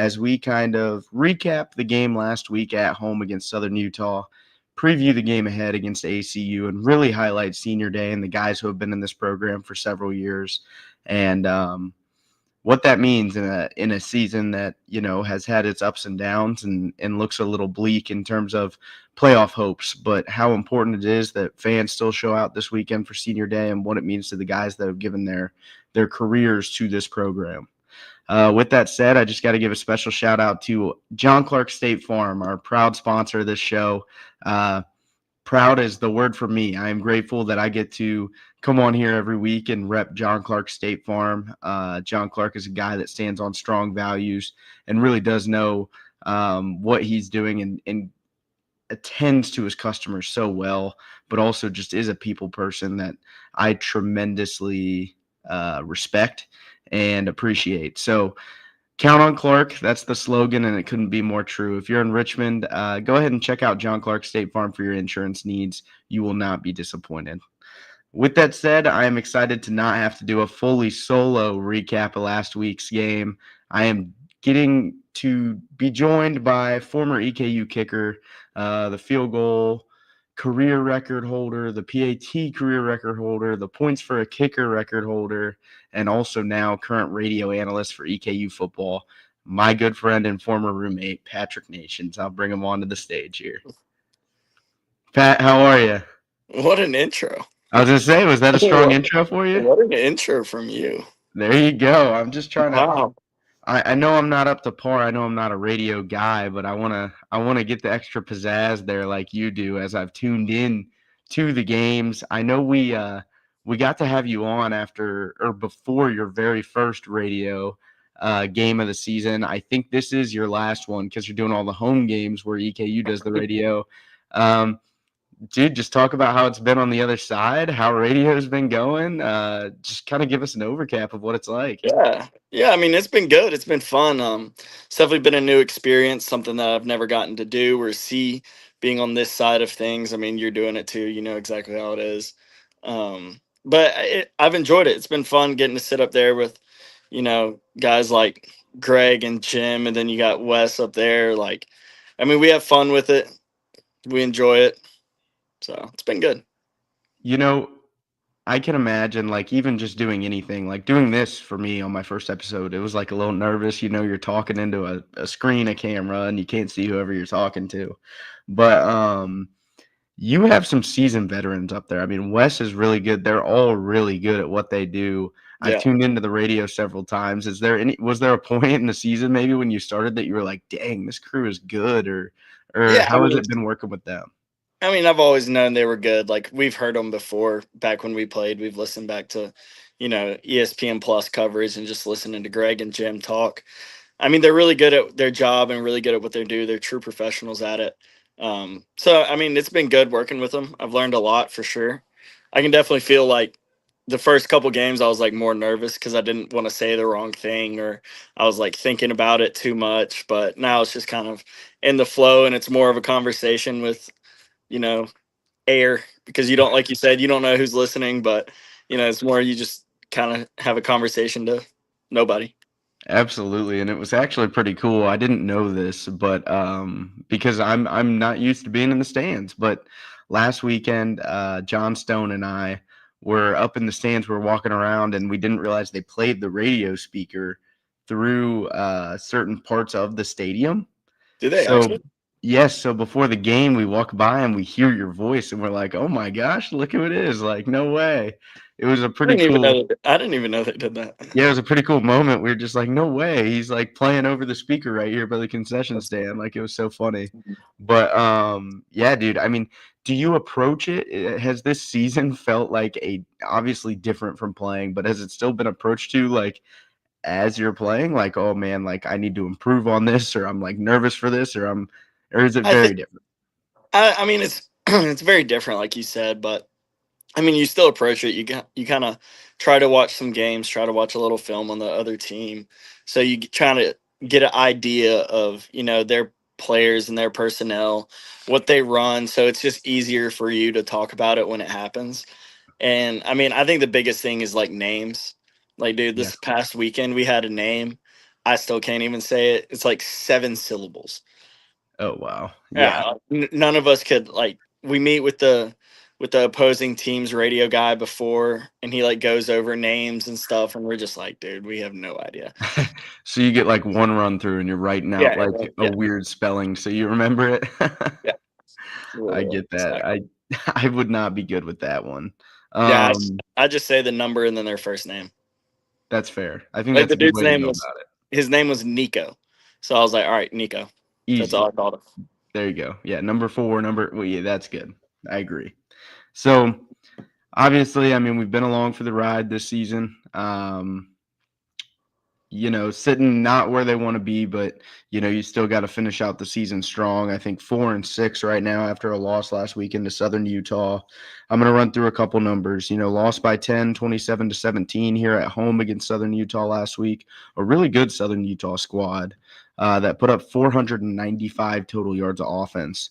as we kind of recap the game last week at home against Southern Utah, preview the game ahead against ACU, and really highlight Senior Day and the guys who have been in this program for several years, and what that means in a season that, has had its ups and downs and looks a little bleak in terms of playoff hopes, but how important it is that fans still show out this weekend for Senior Day and what it means to the guys that have given their careers to this program. With that said, I just got to give a special shout out to John Clark State Farm, our proud sponsor of this show. Proud is the word for me. I am grateful that I get to come on here every week and rep John Clark State Farm. John Clark is a guy that stands on strong values and really does know what he's doing and attends to his customers so well, but also just is a people person that I tremendously respect and appreciate. So count on Clark. That's the slogan, and it couldn't be more true. If you're in Richmond, go ahead and check out John Clark State Farm for your insurance needs. You will not be disappointed. With that said, I am excited to not have to do a fully solo recap of last week's game. I am getting to be joined by former EKU kicker, the field goal career record holder, the PAT career record holder, the points for a kicker record holder, and also now current radio analyst for EKU football, my good friend and former roommate, Patrick Nations. I'll bring him onto the stage here. Pat, how are you? What an intro. I was going to say, was that a strong intro for you? What an intro from you. There you go. I'm just trying to Wow. I know I'm not up to par. I know I'm not a radio guy, but I wanna get the extra pizzazz there like you do as I've tuned in to the games. I know we got to have you on after or before your very first radio game of the season. I think this is your last one because you're doing all the home games where EKU does the radio. Dude, just talk about how it's been on the other side, how radio's been going. Just kind of give us an overcap of what it's like. Yeah. I mean, it's been good. It's been fun. It's definitely been a new experience, something that I've never gotten to do or see being on this side of things. I mean, you're doing it too. You know exactly how it is. But I've enjoyed it. It's been fun getting to sit up there with, guys like Greg and Jim, and then you got Wes up there. We have fun with it. We enjoy it. So it's been good. I can imagine, even just doing anything, doing this for me on my first episode, it was a little nervous. You're talking into a screen, a camera, and you can't see whoever you're talking to. But you have some seasoned veterans up there. I mean, Wes is really good. They're all really good at what they do. Yeah. I've tuned into the radio several times. Was there a point in the season maybe when you started that you were like, dang, this crew is good, or how has it been working with them? I mean, I've always known they were good. We've heard them before back when we played. We've listened back to, ESPN Plus coverage and just listening to Greg and Jim talk. I mean, they're really good at their job and really good at what they do. They're true professionals at it. So, I mean, it's been good working with them. I've learned a lot for sure. I can definitely feel like the first couple games I was more nervous because I didn't want to say the wrong thing or I was thinking about it too much. But now it's just kind of in the flow and it's more of a conversation with, air, because you don't, like you said, you don't know who's listening, but it's more you just kind of have a conversation to nobody. Absolutely, and it was actually pretty cool. I didn't know this, but because I'm not used to being in the stands, but last weekend John Stone and I were up in the stands. We were walking around and we didn't realize they played the radio speaker through certain parts of the stadium. Do they actually? Yes, so before the game, we walk by and we hear your voice, and we're like, "Oh my gosh, look who it is!" No way. It was a pretty cool. I didn't even know they did that. Yeah, it was a pretty cool moment. We were just like, "No way!" He's playing over the speaker right here by the concession stand. It was so funny. But yeah, dude. I mean, do you approach it? Has this season felt obviously different from playing, but has it still been approached to as you're playing? Oh man, I need to improve on this, or I'm nervous for this, or is it very different? I mean, it's it's very different, like you said, but I mean, you still approach it. You kind of try to watch some games, try to watch a little film on the other team, so you try to get an idea of their players and their personnel, what they run. So it's just easier for you to talk about it when it happens. And I mean, I think the biggest thing is names. Dude, this past weekend we had a name I still can't even say it. It's like 7 syllables. Oh wow. Yeah. Yeah, none of us could like. We meet with the opposing team's radio guy before, and he like goes over names and stuff, and we're just like, dude, we have no idea. So you get like one run through and you're writing out Yeah, like a yeah, weird spelling so you remember it. yeah. I get that. Exactly. I would not be good with that one. Yeah, Um, I just say the number and then their first name. that's fair. I think Like that's the a good dude's way to name go was about it. his name was Nico, so I was like, all right, Nico. That's all Easy. I called him. There you go. Yeah, number 4, well, yeah, that's good. I agree. So, obviously, I mean, we've been along for the ride this season. Sitting not where they want to be, but you still got to finish out the season strong. I think 4-6 right now after a loss last weekend to Southern Utah. I'm going to run through a couple numbers. Lost by 10, 27-17 here at home against Southern Utah last week. A really good Southern Utah squad that put up 495 total yards of offense.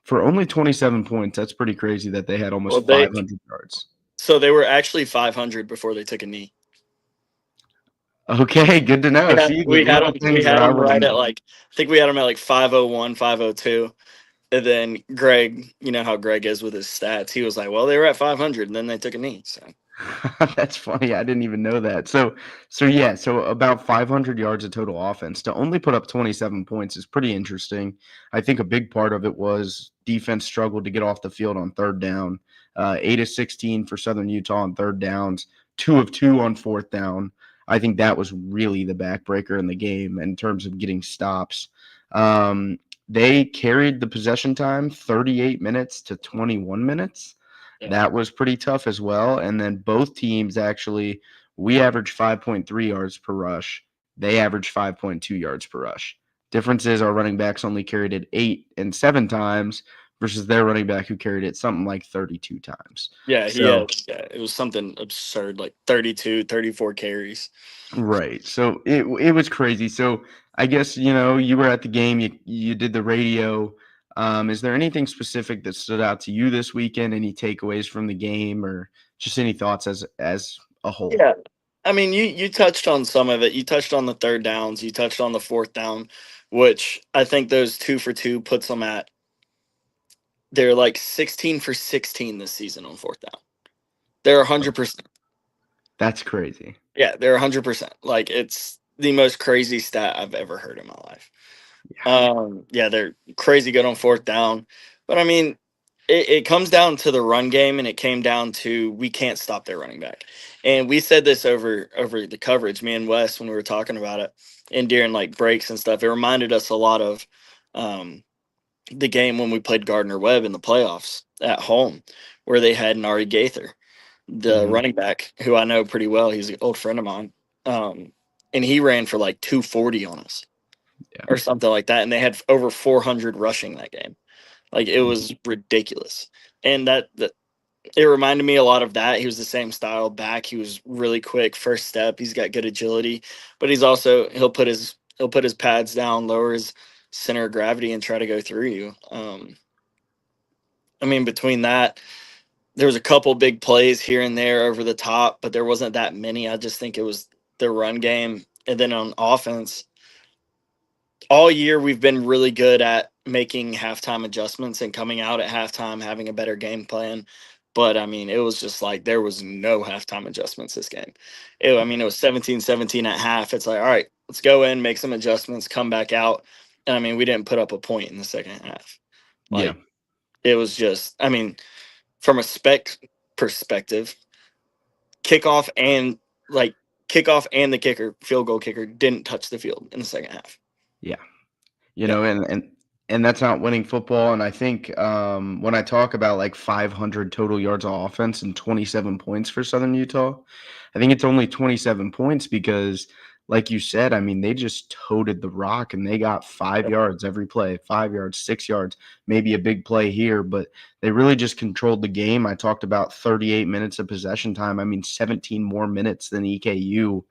For only 27 points, that's pretty crazy that they had Well, almost 500 yards. So they were actually 500 before they took a knee. Okay, good to know. Yeah, See, the little we things that had I them would have right at known. like I think we had them at like 501, 502. And then Greg, you know how Greg is with his stats. He was like, "Well, they were at 500 and then they took a knee." So, That's funny. I didn't even know that. So about 500 yards of total offense to only put up 27 points is pretty interesting. I think a big part of it was defense struggled to get off the field on third down. 8 of 16 for Southern Utah on third downs, 2 of 2 on fourth down. I think that was really the backbreaker in the game in terms of getting stops. They carried the possession time 38 minutes to 21 minutes. yeah. That was pretty tough as well. And then both teams actually, we averaged 5.3 yards per rush. They averaged 5.2 yards per rush. Difference is our running backs only carried it 8 and 7 times versus their running back who carried it something like 32 times. Yeah, So, it was something absurd, like 32, 34 carries. right. So it was crazy. So I guess, you were at the game, you did the radio. Is there anything specific that stood out to you this weekend? Any takeaways from the game or just any thoughts as a whole? Yeah. I mean, you touched on some of it. You touched on the third downs. You touched on the fourth down, which I think those 2 for 2 puts them at. They're like 16 for 16 this season on fourth down. They're 100%. That's crazy. Yeah, they're 100%. Like it's the most crazy stat I've ever heard in my life. Yeah, they're crazy good on fourth down. But I mean, it comes down to the run game, and it came down to we can't stop their running back. And we said this over the coverage, me and Wes, when we were talking about it, and during like breaks and stuff. It reminded us a lot of the game when we played Gardner Webb in the playoffs at home, where they had Nari Gaither, the Mhm. running back, who I know pretty well. He's an old friend of mine. And he ran for like 240 on us Yeah. or something like that. And they had over 400 rushing that game. Like it Mhm. was ridiculous. And that it reminded me a lot of that. He was the same style back. He was really quick, first step. He's got good agility, but he's also he'll put his pads down, lower his center of gravity, and try to go through you. I mean, between that, there was a couple big plays here and there over the top, but there wasn't that many. I just think it was the run game, and then on offense, all year we've been really good at making halftime adjustments and coming out at halftime having a better game plan. But I mean, it was just like there was no halftime adjustments this game. I mean, it was 17-17 at half. It's like, all right, let's go in, make some adjustments, come back out. And I mean, we didn't put up a point in the second half. Yeah. Like it was just, I mean, from a spec perspective, kickoff and kickoff and the kicker, field goal kicker, didn't touch the field in the second half. Yeah. Yeah. And that's not winning football. And I think when I talk about like 500 total yards of offense and 27 points for Southern Utah, I think it's only 27 points because, like you said, I mean, they just toted the rock and they got 5 yards every play, 5 yards, 6 yards, maybe a big play here, but they really just controlled the game. I talked about 38 minutes of possession time. I mean, 17 more minutes than EKU.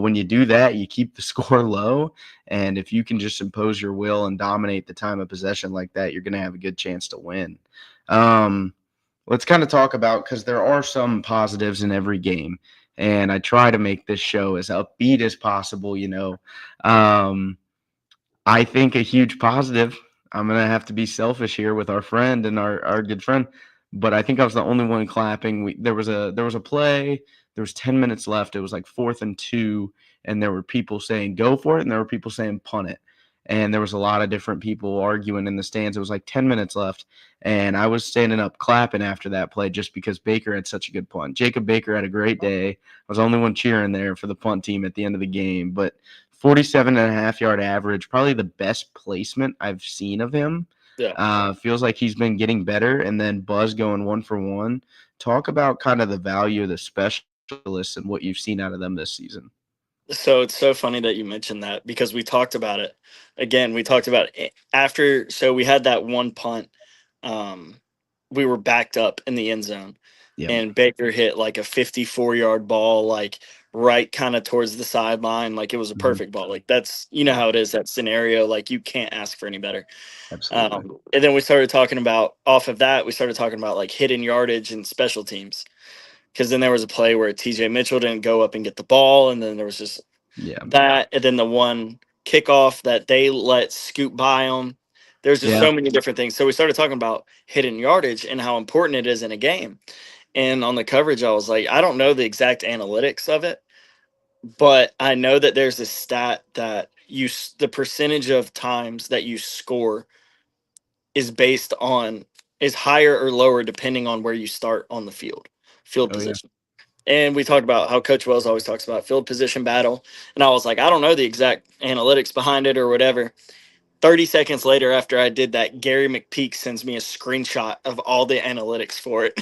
When you do that, you keep the score low. And if you can just impose your will and dominate the time of possession like that, you're going to have a good chance to win. Let's kind of talk about, because there are some positives in every game. and I try to make this show as upbeat as possible. Um, I think a huge positive. I'm gonna have to be selfish here with our friend and our good friend, but I think I was the only one clapping. There was a play. There was 10 minutes left. It was like 4th and 2, and there were people saying go for it, and there were people saying punt it, and there was a lot of different people arguing in the stands. It was like 10 minutes left, and I was standing up clapping after that play just because Baker had such a good punt. Jacob Baker had a great day. I was the only one cheering there for the punt team at the end of the game, but 47.5 yard average, probably the best placement I've seen of him. Yeah. Feels like he's been getting better. And then Buzz going 1 for 1. Talk about kind of the value of the specialists and what you've seen out of them this season. So it's so funny that you mentioned that because we talked about it. Again, we talked about it after. So we had that one punt. We were backed up in the end zone, Yeah. and Baker hit like a 54-yard ball, like right kind of towards the sideline. Like it was a perfect ball. Like that's, you know how it is, that scenario. Like you can't ask for any better. Absolutely. And then we started talking about, off of that, we started talking about like hidden yardage and special teams. Because then there was a play where TJ Mitchell didn't go up and get the ball, and then there was just Yeah. that, and then the one kickoff that they let scoot by them. There's just so many different things. So we started talking about hidden yardage and how important it is in a game. And on the coverage, I was like, I don't know the exact analytics of it, but I know that there's a stat that the percentage of times that you score is is higher or lower depending on where you start on the field Oh, yeah. position. And we talked about how Coach Wells always talks about field position battle. And I was like, I don't know the exact analytics behind it or whatever. 30 seconds later, after I did that, Gary McPeak sends me a screenshot of all the analytics for it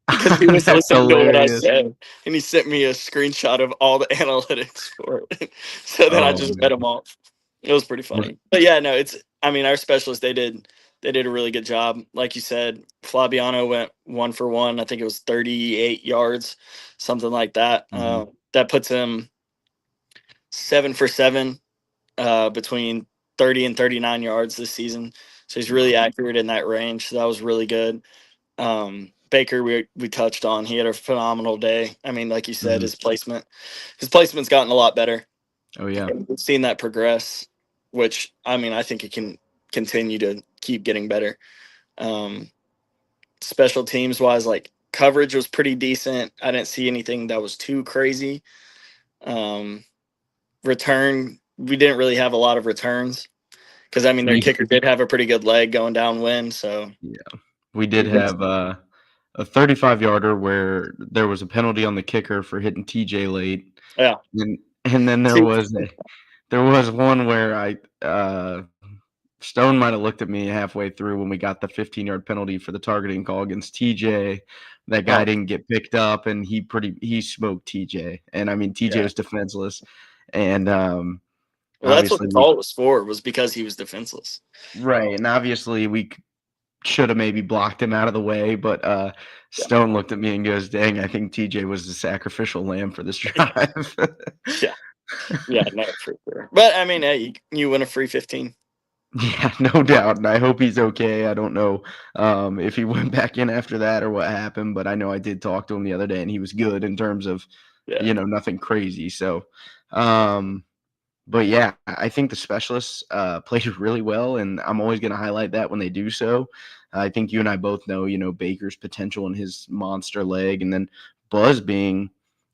because he was That's listening to what I hilarious. said. And he sent me a screenshot of all the analytics for it. So then I Oh, just man. read them off. It was pretty funny. But yeah, no, I mean, our specialists, they did a really good job. Like you said, Flabiano went 1 for 1. I think it was 38 yards, something like that. That puts him 7 for 7 between 30 and 39 yards this season. So he's really accurate in that range. So that was really good. Baker, we touched on. He had a phenomenal day. I mean, like you said, his placement's gotten a lot better. Oh, yeah. We've seen that progress, which I mean, I think it can continue to keep getting better. Special teams wise, like coverage was pretty decent. I didn't see anything that was too crazy. Return, we didn't really have a lot of returns because I mean their kicker did have a pretty good leg going downwind. So Yeah. We did have a 35-yarder where there was a penalty on the kicker for hitting TJ late. Yeah. And then there was one where Stone might have looked at me halfway through when we got the 15-yard penalty for the targeting call against TJ. That guy didn't get picked up, and he smoked TJ. And I mean, TJ was defenseless. And well, that's what the call was for, was because he was defenseless. Right. And obviously we should have maybe blocked him out of the way, but Stone looked at me and goes, "Dang, I think TJ was the sacrificial lamb for this drive." Yeah, no, for sure. But I mean, hey, you win a free 15. Yeah, no doubt, and I hope he's okay. I don't know if he went back in after that or what happened, but I know I did talk to him the other day, and he was good in terms of, nothing crazy. So, but yeah, I think the specialists played really well, and I'm always going to highlight that when they do so. I think you and I both know, Baker's potential and his monster leg, and then Buzz being,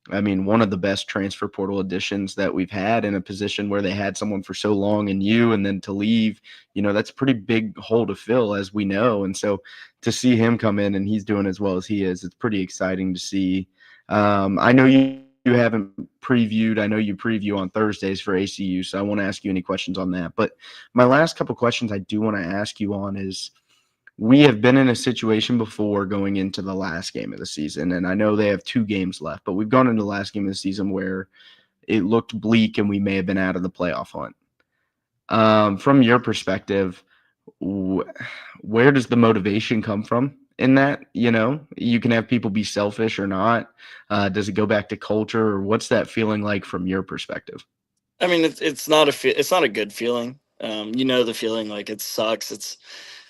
I mean, one of the best transfer portal additions that we've had in a position where they had someone for so long, and then to leave, that's a pretty big hole to fill, as we know. And so to see him come in and he's doing as well as he is, it's pretty exciting to see. I know you haven't previewed. I know you preview on Thursdays for ACU, so I won't ask you any questions on that. But my last couple questions I do want to ask you on is, we have been in a situation before going into the last game of the season, and I know they have 2 games left, but we've gone into the last game of the season where it looked bleak and we may have been out of the playoff hunt. From your perspective, where does the motivation come from in that? You can have people be selfish or not. Does it go back to culture, or what's that feeling like from your perspective? I mean, it's not a good feeling. The feeling, like it sucks.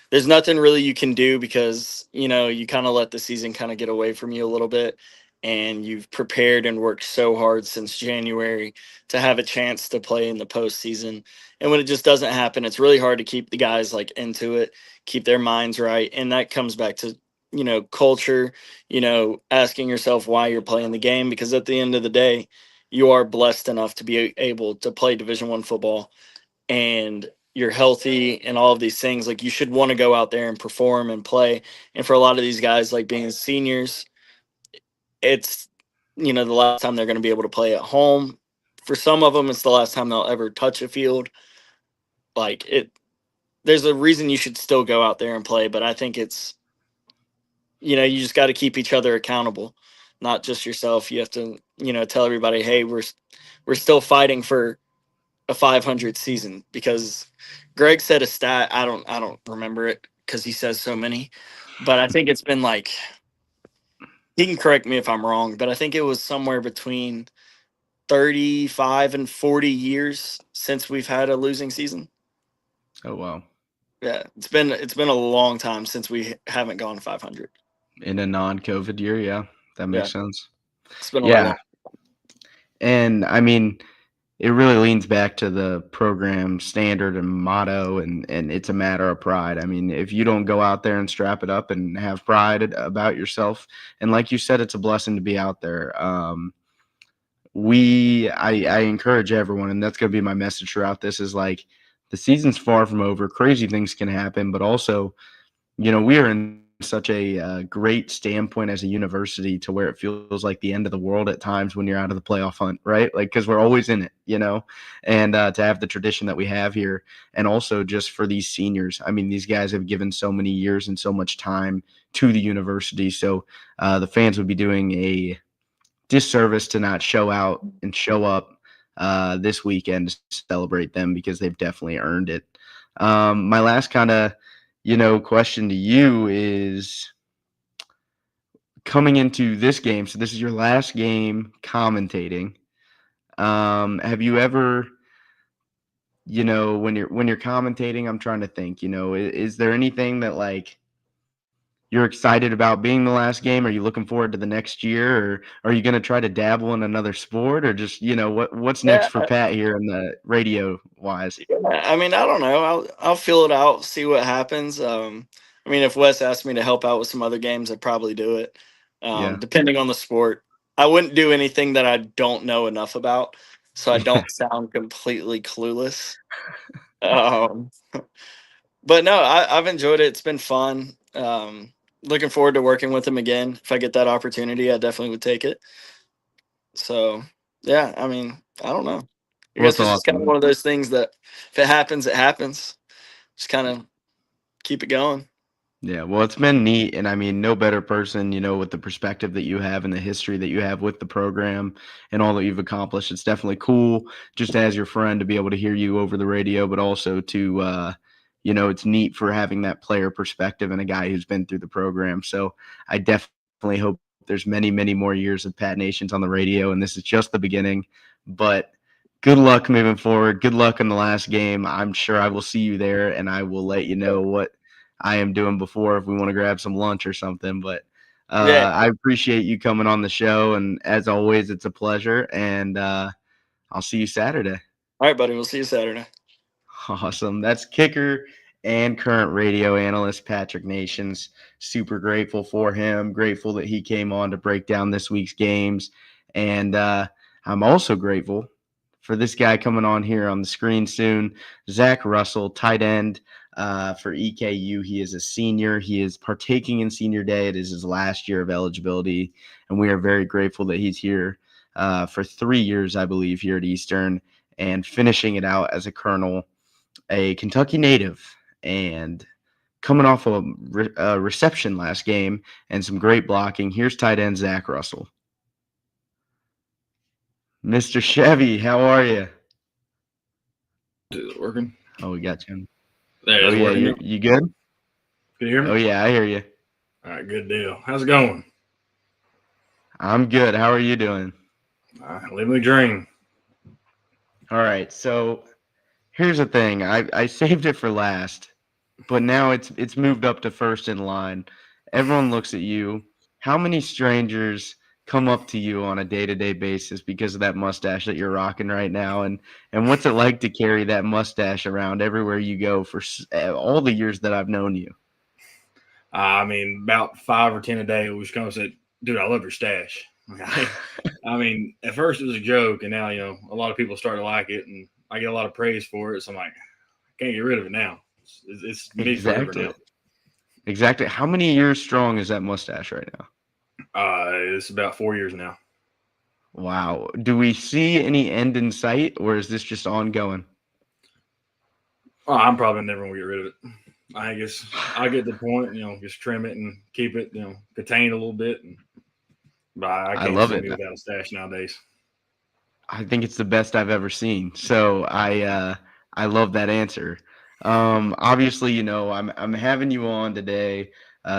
There's nothing really you can do because you kind of let the season kind of get away from you a little bit. and you've prepared and worked so hard since January to have a chance to play in the postseason. And when it just doesn't happen, it's really hard to keep the guys like into it, keep their minds right. And that comes back to, culture, asking yourself why you're playing the game, because at the end of the day, you are blessed enough to be able to play Division I football, and you're healthy and all of these things. Like, you should want to go out there and perform and play. And for a lot of these guys, like being seniors, it's the last time they're going to be able to play at home. For some of them, it's the last time they'll ever touch a field. Like, there's a reason you should still go out there and play, but I think it's you just got to keep each other accountable, not just yourself. You have to tell everybody, hey, we're still fighting for a 500 season, because Greg said a stat. I don't remember it because he says so many, but I think it's been like, he can correct me if I'm wrong, but I think it was somewhere between 35 and 40 years since we've had a losing season. Oh, wow. Yeah, it's been a long time since we haven't gone 500. In a non-COVID year, yeah, that makes sense. It's been a Yeah, long. and I mean, it really leans back to the program standard and motto, and it's a matter of pride. I mean, if you don't go out there and strap it up and have pride about yourself, and like you said, it's a blessing to be out there. I encourage everyone, and that's going to be my message throughout this, is like, the season's far from over. Crazy things can happen, but also, we are in such a great standpoint as a university to where it feels like the end of the world at times when you're out of the playoff hunt, right? Like, because we're always in it, and to have the tradition that we have here, and also just for these seniors. I mean, these guys have given so many years and so much time to the university, so the fans would be doing a disservice to not show out and show up this weekend to celebrate them, because they've definitely earned it. My last kind of, question to you is, coming into this game, so this is your last game commentating. Have you ever, when you're commentating, I'm trying to think, is there anything that, like, you're excited about being the last game? Are you looking forward to the next year, or are you going to try to dabble in another sport, or just, what's next Yeah, for Pat here in the radio wise? I mean, I don't know. I'll feel it out, see what happens. I mean, if Wes asked me to help out with some other games, I'd probably do it. Yeah. Depending on the sport, I wouldn't do anything that I don't know enough about, so I don't sound completely clueless. Um, but no, I've enjoyed it. It's been fun. Looking forward to working with him again. If I get that opportunity, I definitely would take it. So yeah, I mean, I don't know. I Well, guess it's it's just kind of awesome. one of those things that if it happens, it happens. Just kind of keep it going. Yeah, well, it's been neat, and I mean, no better person, with the perspective that you have and the history that you have with the program and all that you've accomplished. It's definitely cool, just as your friend, to be able to hear you over the radio, but also to, it's neat for having that player perspective and a guy who's been through the program. So I definitely hope there's many, many more years of Pat Nations on the radio, and this is just the beginning. But good luck moving forward. Good luck in the last game. I'm sure I will see you there, and I will let you know what I am doing before if we want to grab some lunch or something. But Yeah. I appreciate you coming on the show, and as always, it's a pleasure. And I'll see you Saturday. All right, buddy. We'll see you Saturday. Awesome. That's kicker and current radio analyst Patrick Nations. Super grateful for him. Grateful that he came on to break down this week's games. And I'm also grateful for this guy coming on here on the screen soon, Zach Rusell, tight end for EKU. He is a senior. He is partaking in senior day. It is his last year of eligibility, and we are very grateful that he's here for 3 years, I believe, here at Eastern, and finishing it out as a colonel, a Kentucky native, and coming off a reception last game and some great blocking. Here's tight end Zach Rusell. Mr. Chevy, how are you? Is it working? Oh, we got you. There, Oh, it's yeah, working. you good? Can you hear me? Oh, yeah, I hear you. All right, good deal. How's it going? I'm good. How are you doing? Living the dream. All right, so here's the thing. I saved it for last, but now it's moved up to first in line. Everyone looks at you. How many strangers come up to you on a day-to-day basis because of that mustache that you're rocking right now? And what's it like to carry that mustache around everywhere you go for all the years that I've known you? I mean, about 5 or 10 a day, it was come and said, "Dude, I love your stash." I mean, at first it was a joke, and now a lot of people start to like it, and I get a lot of praise for it. So I'm like, I can't get rid of it now. It's me forever Exactly. now. Exactly. How many years strong is that mustache right now? It's about 4 years now. Wow. Do we see any end in sight, or is this just ongoing? Oh, I'm probably never gonna get rid of it. I guess I get the point, just trim it and keep it, contained a little bit. But I I can't love see it. me without a stash nowadays. I think it's the best I've ever seen. So I love that answer. Obviously, I'm having you on today.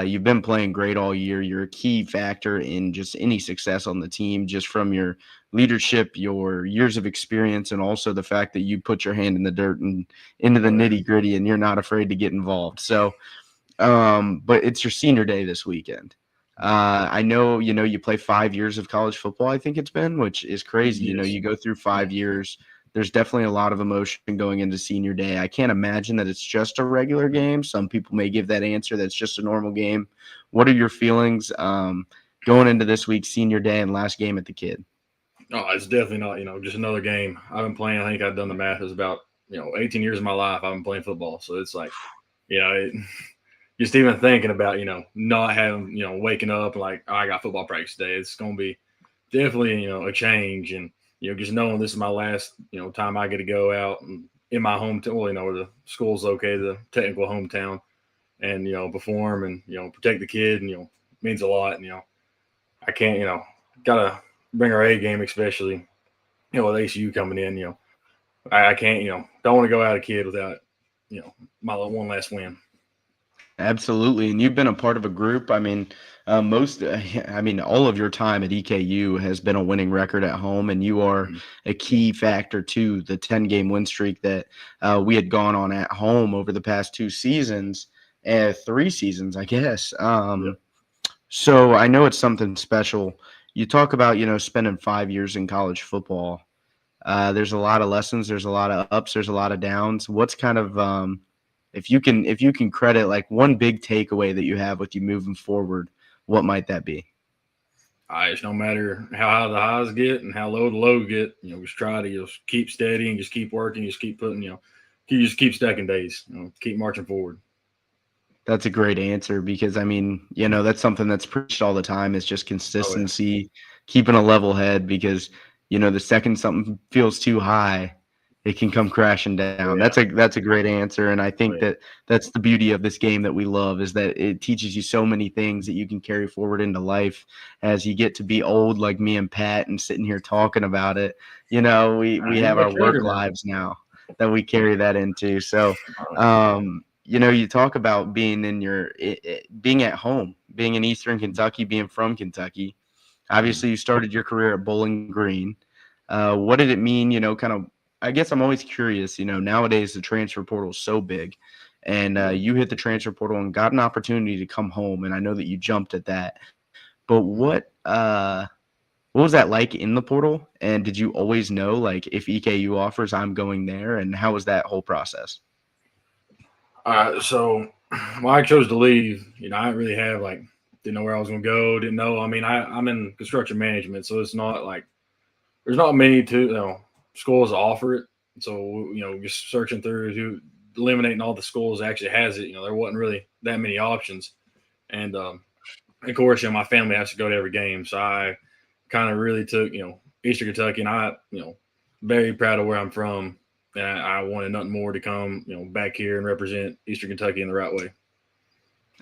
You've been playing great all year. You're a key factor in just any success on the team, just from your leadership, your years of experience, and also the fact that you put your hand in the dirt and into the nitty gritty, and you're not afraid to get involved. So, but it's your senior day this weekend. I know, you play 5 years of college football, I think it's been, which is crazy. Yes. You go through 5 years. There's definitely a lot of emotion going into senior day. I can't imagine that it's just a regular game. Some people may give that answer that's just a normal game. What are your feelings going into this week's senior day and last game at the Kid? No, it's definitely not, just another game. I've been playing, I think I've done the math, it's about, 18 years of my life I've been playing football. So it's like, just even thinking about, not having, waking up like, oh, I got football practice today. It's going to be definitely, a change. And, just knowing this is my last, time I get to go out and in my hometown, where the school's located, the technical hometown, and, perform and, protect the kid, and, means a lot. And, I can't, got to bring our A game, especially, with ACU coming in, I can't, don't want to go out a kid without, my one last win. Absolutely. And you've been a part of a group. I mean, all of your time at EKU has been a winning record at home, and you are a key factor to the 10-game win streak that we had gone on at home over the past 2 seasons, 3 seasons, I guess. So I know it's something special. You talk about, spending 5 years in college football. There's a lot of lessons. There's a lot of ups. There's a lot of downs. What's kind of if you can credit like one big takeaway that you have with you moving forward, what might that be? It's no matter how high the highs get and how low the lows get, just try to just keep steady and just keep working, just keep putting, you just keep stacking days, keep marching forward. That's a great answer because that's something that's preached all the time is just consistency, keeping a level head because, the second something feels too high, it can come crashing down. That's a great answer. And I think that's the beauty of this game that we love is that it teaches you so many things that you can carry forward into life as you get to be old, like me and Pat, and sitting here talking about it. We have our work lives now that we carry that into. So, you talk about being being at home, being in Eastern Kentucky, being from Kentucky. Obviously, you started your career at Bowling Green. What did it mean, kind of, I guess I'm always curious, nowadays the transfer portal is so big and you hit the transfer portal and got an opportunity to come home. And I know that you jumped at that, but what was that like in the portal? And did you always know, like, if EKU offers, I'm going there? And how was that whole process? So when I chose to leave, I didn't really have didn't know where I was going to go. Didn't know. I mean, I'm in construction management, so it's not like there's not many schools that offer it. So, just searching through eliminating all the schools that actually has it, there wasn't really that many options. And, of course, my family has to go to every game. So I kind of really took, Eastern Kentucky, and I, very proud of where I'm from. And I wanted nothing more to come, back here and represent Eastern Kentucky in the right way.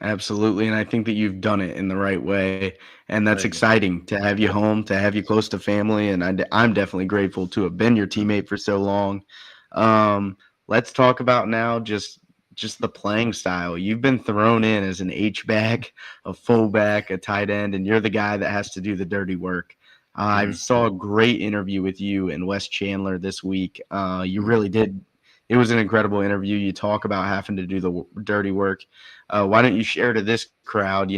Absolutely. And I think that you've done it in the right way. And that's exciting to have you home, to have you close to family. And I'm definitely grateful to have been your teammate for so long. Let's talk about now just the playing style. You've been thrown in as an H-back, a fullback, a tight end, and you're the guy that has to do the dirty work. I saw a great interview with you and Wes Chandler this week. You really did. It was an incredible interview. You talk about having to do the dirty work. Why don't you share to this crowd,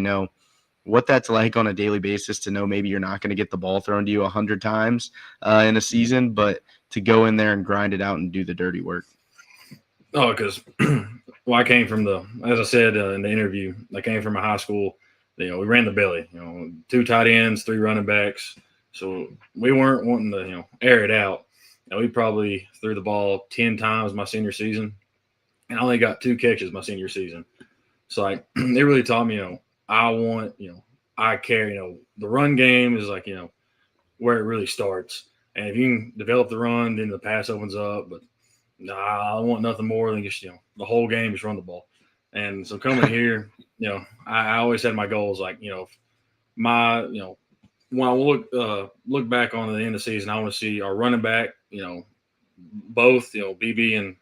what that's like on a daily basis to know maybe you're not going to get the ball thrown to you 100 times in a season, but to go in there and grind it out and do the dirty work. Oh, because I came from as I said in the interview, I came from a high school. We ran the belly. 2 tight ends, 3 running backs. So we weren't wanting to air it out. We probably threw the ball 10 times my senior season, and I only got 2 catches my senior season. So it really taught me, I care. The run game is where it really starts. And if you can develop the run, then the pass opens up. But I want nothing more than just the whole game, just run the ball. And so coming here, I always had my goals when I look back on the end of the season, I want to see our running back, both BB and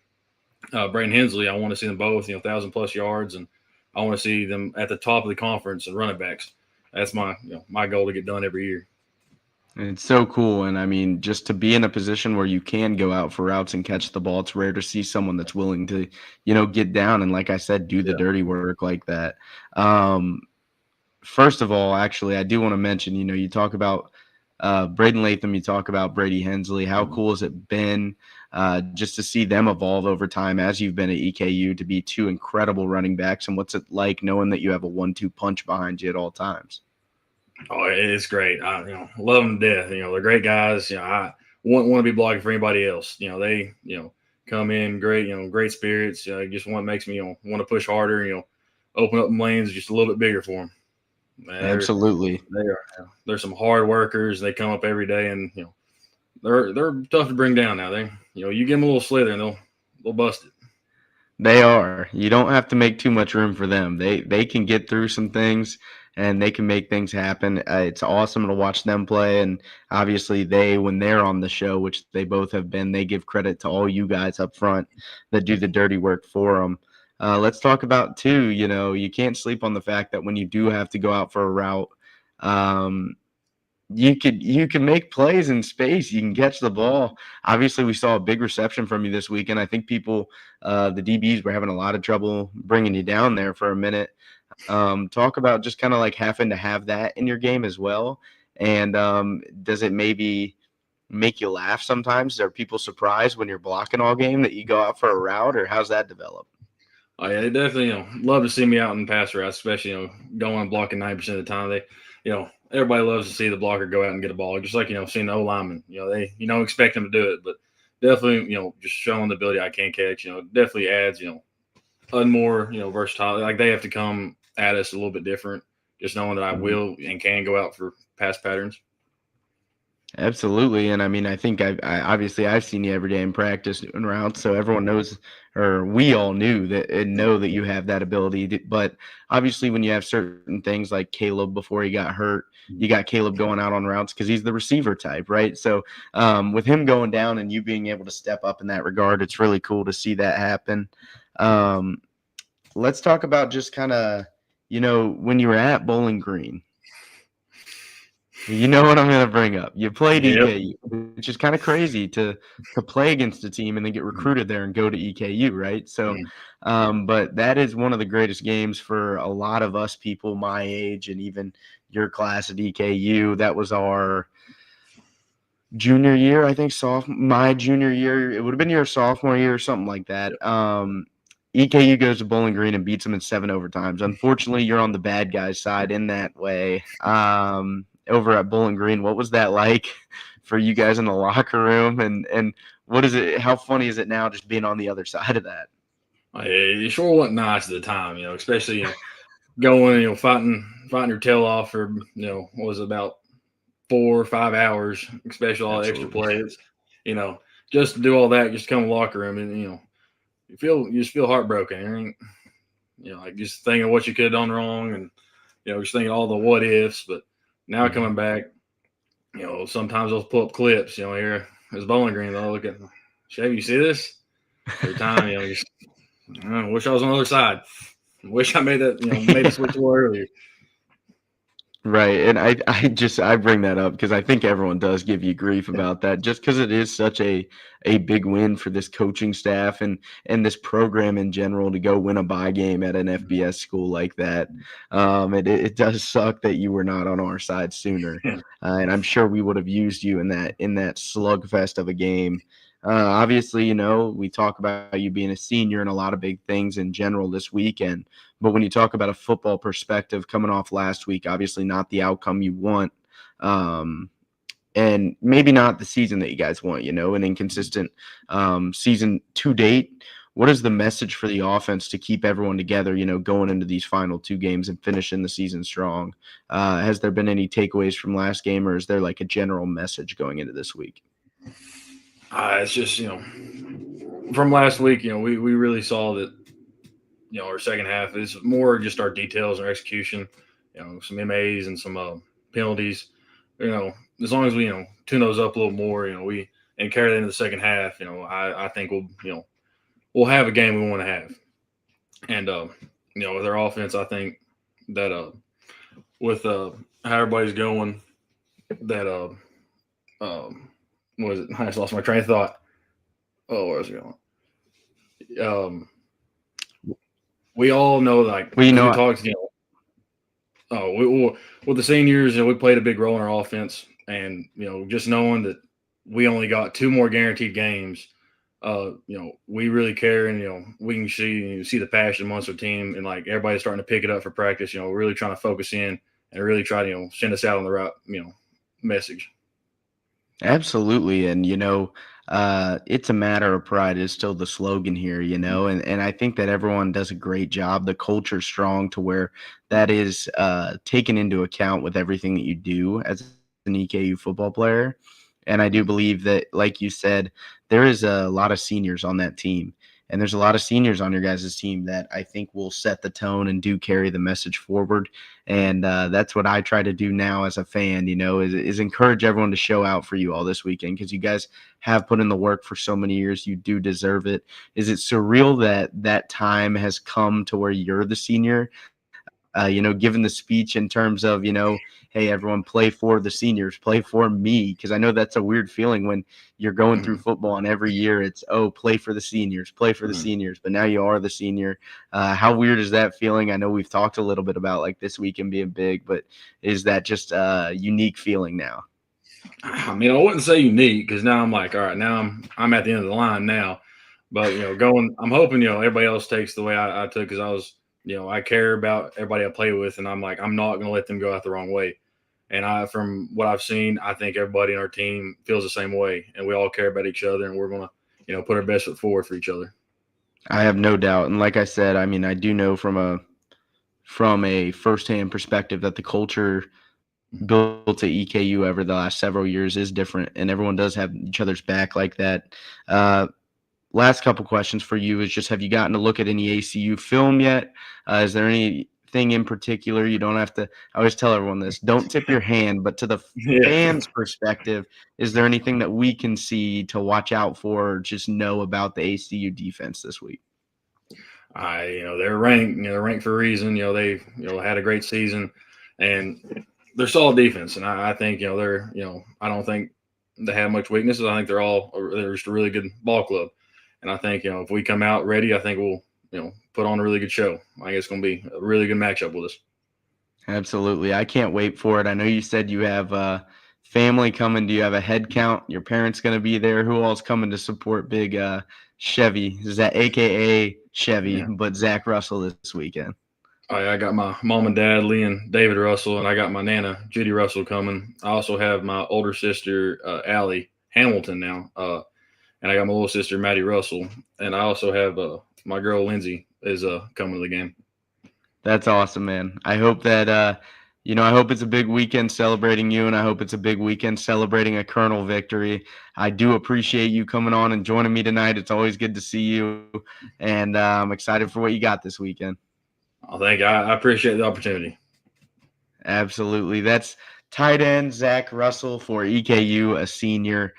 Braden Hensley. I want to see them both 1,000+ yards, and I want to see them at the top of the conference and running backs. That's my my goal to get done every year. And it's so cool. And I mean, just to be in a position where you can go out for routes and catch the ball, it's rare to see someone that's willing to, get down and, like I said, do the dirty work like that. First of all, actually, I do want to mention, you talk about Braden Latham, you talk about Brady Hensley. How cool has it been just to see them evolve over time as you've been at EKU to be 2 incredible running backs? And what's it like knowing that you have a 1-2 punch behind you at all times? Oh, it's great. I love them to death. They're great guys. I want to be blocking for anybody else. They come in great. Great spirits. Just makes me want to push harder. Open up lanes just a little bit bigger for them. Man, Absolutely, they're some hard workers. They come up every day, and they're tough to bring down. Now you give them a little slither, and they'll bust it. They are. You don't have to make too much room for them. They can get through some things, and they can make things happen. It's awesome to watch them play, and obviously when they're on the show, which they both have been, they give credit to all you guys up front that do the dirty work for them. Let's talk about, too, you can't sleep on the fact that when you do have to go out for a route, you can make plays in space. You can catch the ball. Obviously, we saw a big reception from you this weekend. I think the DBs were having a lot of trouble bringing you down there for a minute. Talk about just kind of like having to have that in your game as well. And does it maybe make you laugh sometimes? Are people surprised when you're blocking all game that you go out for a route, or how's that develop? Oh yeah, they definitely love to see me out in pass routes, especially going and blocking 90% of the time. They everybody loves to see the blocker go out and get a ball, just like seeing the O lineman. They expect them to do it, but definitely just showing the ability I can catch. Definitely adds a more versatile. Like they have to come at us a little bit different, just knowing that I will and can go out for pass patterns. Absolutely. And I mean, I think I've seen you every day in practice doing routes, so everyone knows, or we all know that you have that ability. But obviously, when you have certain things like Caleb before he got hurt, you got Caleb going out on routes because he's the receiver type, right? So with him going down and you being able to step up in that regard, it's really cool to see that happen. Let's talk about just kind of, when you were at Bowling Green. You know what I'm going to bring up. You played EKU, which is kind of crazy to play against a team and then get recruited there and go to EKU, right? So, but that is one of the greatest games for a lot of us people my age and even your class at EKU. That was our junior year, I think, my junior year. It would have been your sophomore year or something like that. EKU goes to Bowling Green and beats them in 7 overtimes. Unfortunately, you're on the bad guys' side in that way. Over at Bowling Green, what was that like for you guys in the locker room, and what is it? How funny is it now just being on the other side of that? It sure wasn't nice at the time, especially going, fighting your tail off for what was it, about 4 or 5 hours, especially all the extra plays. Just to do all that, just come to the locker room, and you just feel heartbroken. Like just thinking of what you could have done wrong, and just thinking all the what ifs, but. Now coming back, sometimes they'll pull up clips, here as Bowling Green, they'll look at, Chevy, you see this? Every time, I wish I was on the other side. I wish I made that, made the switch more earlier. Right, and I bring that up because I think everyone does give you grief about that, just because it is such a big win for this coaching staff and this program in general to go win a bye game at an FBS school like that. It does suck that you were not on our side sooner, and I'm sure we would have used you in that slugfest of a game. Obviously, we talk about you being a senior and a lot of big things in general this weekend. But when you talk about a football perspective coming off last week, obviously not the outcome you want, and maybe not the season that you guys want, an inconsistent season to date. What is the message for the offense to keep everyone together, going into these final two games and finishing the season strong? Has there been any takeaways from last game, or is there like a general message going into this week? It's just, from last week, we really saw that, our second half is more just our details and our execution, some MAs and some penalties. As long as we, tune those up a little more, and carry that into the second half, I think we'll have a game we want to have. And, with our offense, I think that with how everybody's going, that what was it? I just lost my train of thought. Oh, where was it going? We all know, like, Well, we talked, with the seniors, we played a big role in our offense, and just knowing that we only got 2 more guaranteed games, we really care, and we can see the passion amongst our team, and like everybody's starting to pick it up for practice. We're really trying to focus in and really try to send us out on the right message. Absolutely. And, it's a matter of pride is still the slogan here, and I think that everyone does a great job. The culture's strong to where that is taken into account with everything that you do as an EKU football player. And I do believe that, like you said, there is a lot of seniors on that team. And there's a lot of seniors on your guys' team that I think will set the tone and do carry the message forward. And that's what I try to do now as a fan, is encourage everyone to show out for you all this weekend, because you guys have put in the work for so many years. You do deserve it. Is it surreal that that time has come to where you're the senior? Given the speech in terms of, hey, everyone, play for the seniors, play for me. Because I know that's a weird feeling when you're going through football and every year it's, oh, play for the seniors, play for the seniors. But now you are the senior. How weird is that feeling? I know we've talked a little bit about like this weekend being big, but is that just a unique feeling now? I mean, I wouldn't say unique, because now I'm like, all right, now I'm at the end of the line now. But I'm hoping everybody else takes the way I took, because I was I care about everybody I play with, and I'm like, I'm not going to let them go out the wrong way. And from what I've seen, I think everybody in our team feels the same way, and we all care about each other, and we're going to put our best foot forward for each other. I have no doubt. And like I said, I mean, I do know from a firsthand perspective that the culture built to EKU over the last several years is different, and everyone does have each other's back like that. Last couple questions for you is just, have you gotten to look at any ACU film yet? Is there anything in particular? You don't have to, I always tell everyone this, don't tip your hand, but to the fans' perspective, is there anything that we can see to watch out for, or just know about the ACU defense this week? They're ranked, they're ranked for a reason. They've, had a great season, and they're solid defense. And I think, they're, I don't think they have much weaknesses. I think they're just a really good ball club. And I think, if we come out ready, I think we'll, put on a really good show. I think it's going to be a really good matchup with us. Absolutely. I can't wait for it. I know you said you have family coming. Do you have a head count? Your parents going to be there? Who else coming to support big Chevy? Is that AKA Chevy, but Zach Rusell this weekend? I got my mom and dad, Lee and David Rusell, and I got my Nana, Judy Rusell, coming. I also have my older sister, Allie Hamilton now. And I got my little sister, Maddie Rusell. And I also have my girl, Lindsay, is coming to the game. That's awesome, man. I hope that, I hope it's a big weekend celebrating you, and I hope it's a big weekend celebrating a Colonel victory. I do appreciate you coming on and joining me tonight. It's always good to see you, and I'm excited for what you got this weekend. Oh, thank you. I appreciate the opportunity. Absolutely. That's tight end Zach Rusell for EKU, a senior,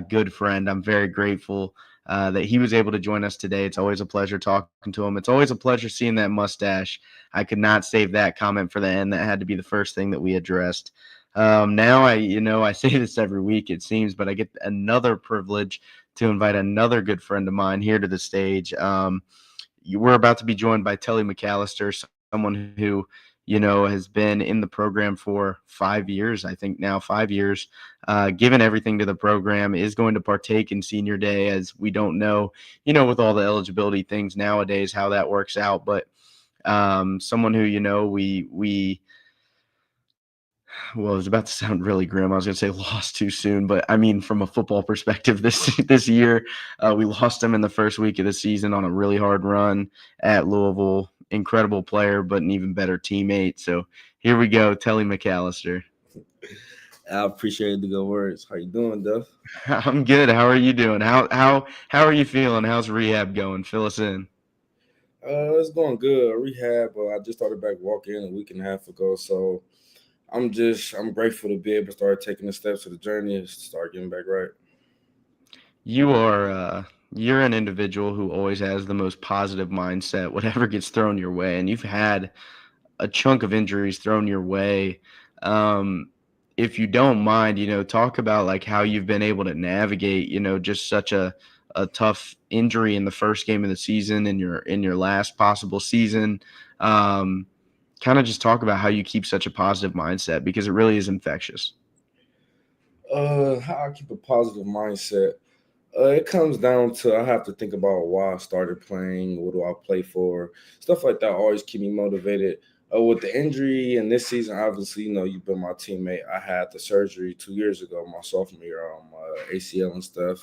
good friend. I'm very grateful that he was able to join us today. It's always a pleasure talking to him. It's always a pleasure seeing that mustache. I could not save that comment for the end. That had to be the first thing that we addressed. Now I say this every week, it seems, but I get another privilege to invite another good friend of mine here to the stage. We're about to be joined by Telly McCallister, someone who, has been in the program for 5 years, I think now 5 years, given everything to the program, is going to partake in senior day, as we don't know, with all the eligibility things nowadays, how that works out. But someone who, well, it was about to sound really grim. I was going to say lost too soon, but I mean, from a football perspective, this year, we lost him in the first week of the season on a really hard run at Louisville. Incredible player, but an even better teammate. So here we go, Telly McCallister. I appreciate the good words. How you doing, Duff? I'm good. How are you doing? How are you feeling? How's rehab going? Fill us in. It's going good. Rehab. I just started back walking a week and a half ago, so I'm grateful to be able to start taking the steps of the journey and start getting back right. You're an individual who always has the most positive mindset, whatever gets thrown your way, and you've had a chunk of injuries thrown your way. If you don't mind, talk about like how you've been able to navigate, just such a tough injury in the first game of the season in your last possible season. Kind of just talk about how you keep such a positive mindset, because it really is infectious. How I keep a positive mindset. It comes down to I have to think about why I started playing, what do I play for, stuff like that always keep me motivated. With the injury and this season, obviously, you've been my teammate. I had the surgery 2 years ago, my sophomore year, on my ACL and stuff.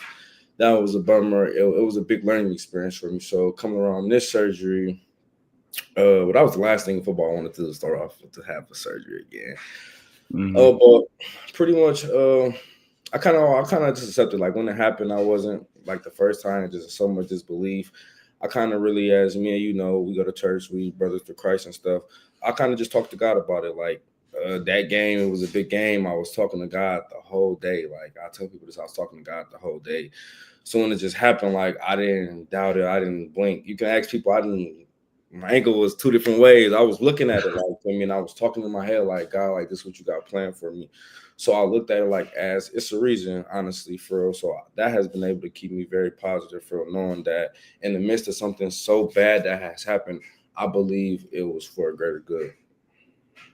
That was a bummer. It was a big learning experience for me. So coming around this surgery, that was the last thing in football I wanted to do, start off to have a surgery again. Mm-hmm. But pretty much, I kind of just accepted. Like when it happened, I wasn't like the first time, just so much disbelief. I kind of really, as me and we go to church, we brothers to Christ and stuff. I kind of just talked to God about it. Like that game, it was a big game. I was talking to God the whole day. Like I tell people this, I was talking to God the whole day. So when it just happened, like I didn't doubt it. I didn't blink. You can ask people. My ankle was two different ways. I was looking at it I was talking in my head like, God, like this is what you got planned for me. So I looked at it like as it's a reason, honestly, for real. So that has been able to keep me very positive, for real, knowing that in the midst of something so bad that has happened, I believe it was for a greater good.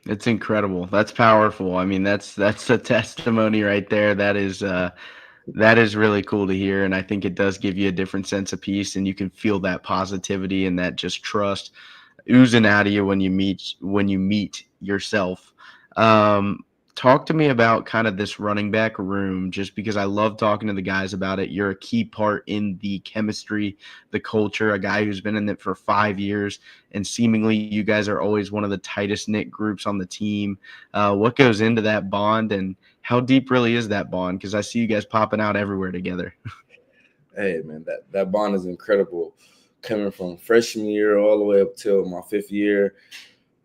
It's incredible. That's powerful. I mean, that's a testimony right there. That is really cool to hear, and I think it does give you a different sense of peace, and you can feel that positivity and that just trust oozing out of you when you meet yourself. Talk to me about kind of this running back room, just because I love talking to the guys about it. You're a key part in the chemistry, the culture, a guy who's been in it for 5 years, and seemingly you guys are always one of the tightest knit groups on the team. What goes into that bond, and how deep really is that bond? Because I see you guys popping out everywhere together. Hey, man, that bond is incredible. Coming from freshman year all the way up till my 5th year.